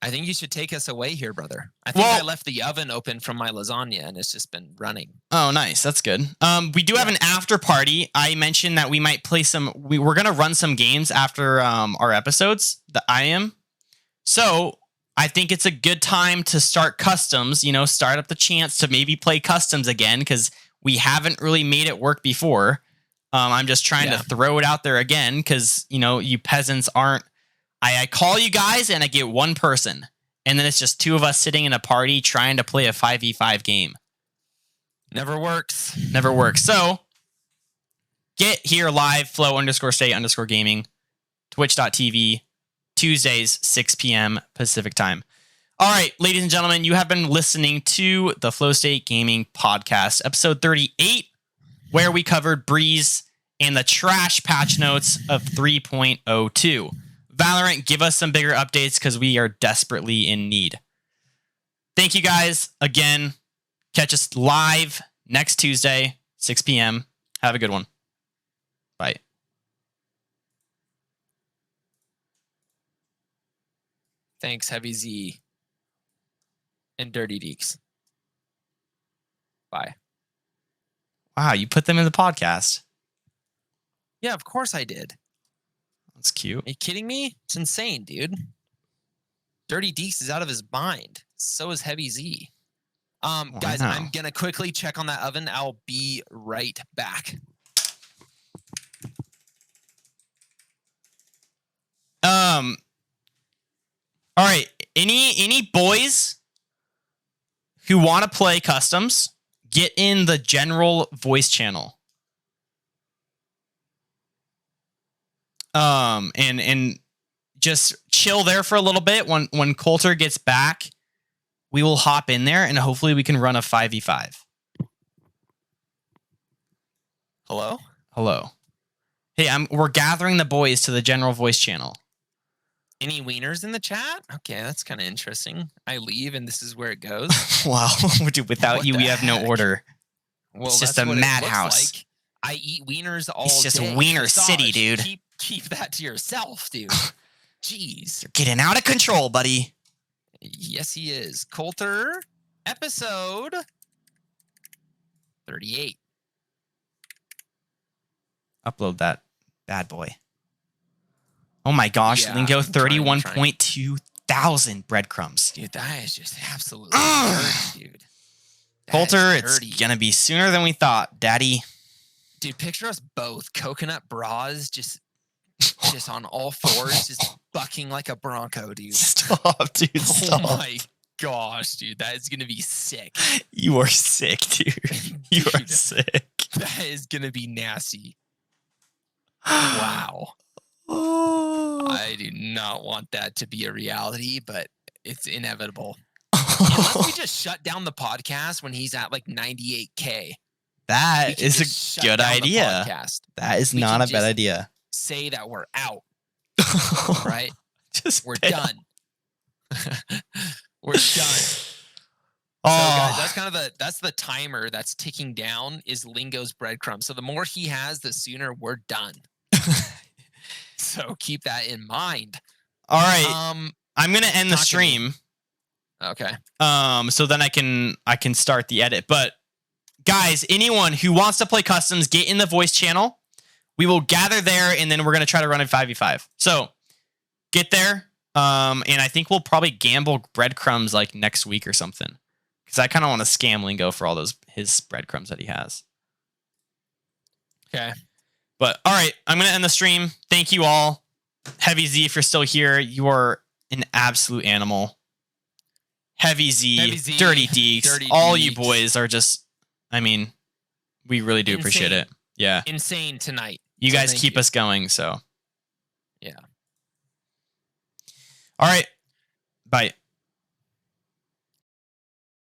I think you should take us away here, brother. I think I left the oven open from my lasagna, and it's just been running. Oh, nice. That's good. We do have an after party. I mentioned that we might play we're going to run some games after our episodes, the IM. So I think it's a good time to start customs, you know, start up the chance to maybe play customs again, because we haven't really made it work before. I'm just trying to throw it out there again because, you know, you peasants aren't. I call you guys and I get one person, and then it's just 2 of us sitting in a party trying to play a 5v5 game. Never works. Never works. So get here live, flow_state_gaming, twitch.tv, Tuesdays, 6 p.m. Pacific time. All right, ladies and gentlemen, you have been listening to the Flow State Gaming Podcast, episode 38, where we covered Breeze and the trash patch notes of 3.02. Valorant, give us some bigger updates because we are desperately in need. Thank you guys again. Catch us live next Tuesday, 6 p.m. Have a good one. Bye. Thanks, Heavy Z and Dirty Deeks. Bye. Wow, you put them in the podcast. Yeah, of course I did. That's cute. Are you kidding me? It's insane, dude. Dirty Deeks is out of his mind. So is Heavy Z. Guys, know. I'm gonna quickly check on that oven. I'll be right back. All right. Any boys who want to play customs, get in the general voice channel. And just chill there for a little bit. When Coulter gets back, we will hop in there and hopefully we can run a 5v5. Hello? Hello. Hey, we're gathering the boys to the general voice channel. Any wieners in the chat? Okay, that's kind of interesting. I leave and this is where it goes. Wow, dude, without What you, the we have no heck? order. Well, It's just that's a what it looks madhouse. like. I eat wieners all It's just day. Wiener Visage, City, dude. Keep that to yourself, dude. Jeez. You're getting out of control, buddy. Yes, he is. Coulter, episode 38. Upload that bad boy. Oh my gosh, Yeah, Lingo, I'm trying. 31.2 thousand breadcrumbs. Dude, that is just absolutely dirty, dude. That Coulter, is it's dirty. gonna be sooner than we thought, daddy. Dude, picture us both, coconut bras, just on all fours, just bucking like a bronco, dude. Stop, dude, stop. Oh my gosh, dude, that is gonna be sick. You are sick, dude. You are Dude. sick. That is gonna be nasty. Wow. Oh. I do not want that to be a reality, but it's inevitable. Unless we just shut down the podcast when he's at like 98K. That is a shut good down the idea. podcast. That is We not can a bad just idea. Say that we're out, right? Just We're bail. done. We're done. Oh, So guys, that's kind of that's the timer that's ticking down is Lingo's breadcrumbs. So the more he has, the sooner we're done. So keep that in mind. all right. I'm gonna end the talk to me. stream. Okay. So then I can start the edit. But guys, anyone who wants to play customs, get in the voice channel. We will gather there, and then we're gonna try to run a 5v5. So get there. And I think we'll probably gamble breadcrumbs like next week or something. Because I kind of want to scam Lingo for all his breadcrumbs that he has. Okay. But all right, I'm gonna end the stream. Thank you all. Heavy Z, if you're still here, you are an absolute animal. Heavy Z, Dirty Deeks, all you boys are just, I mean, we really do appreciate it. Yeah. Insane tonight. You So guys thank keep you. us going, so. Yeah. All right. Bye.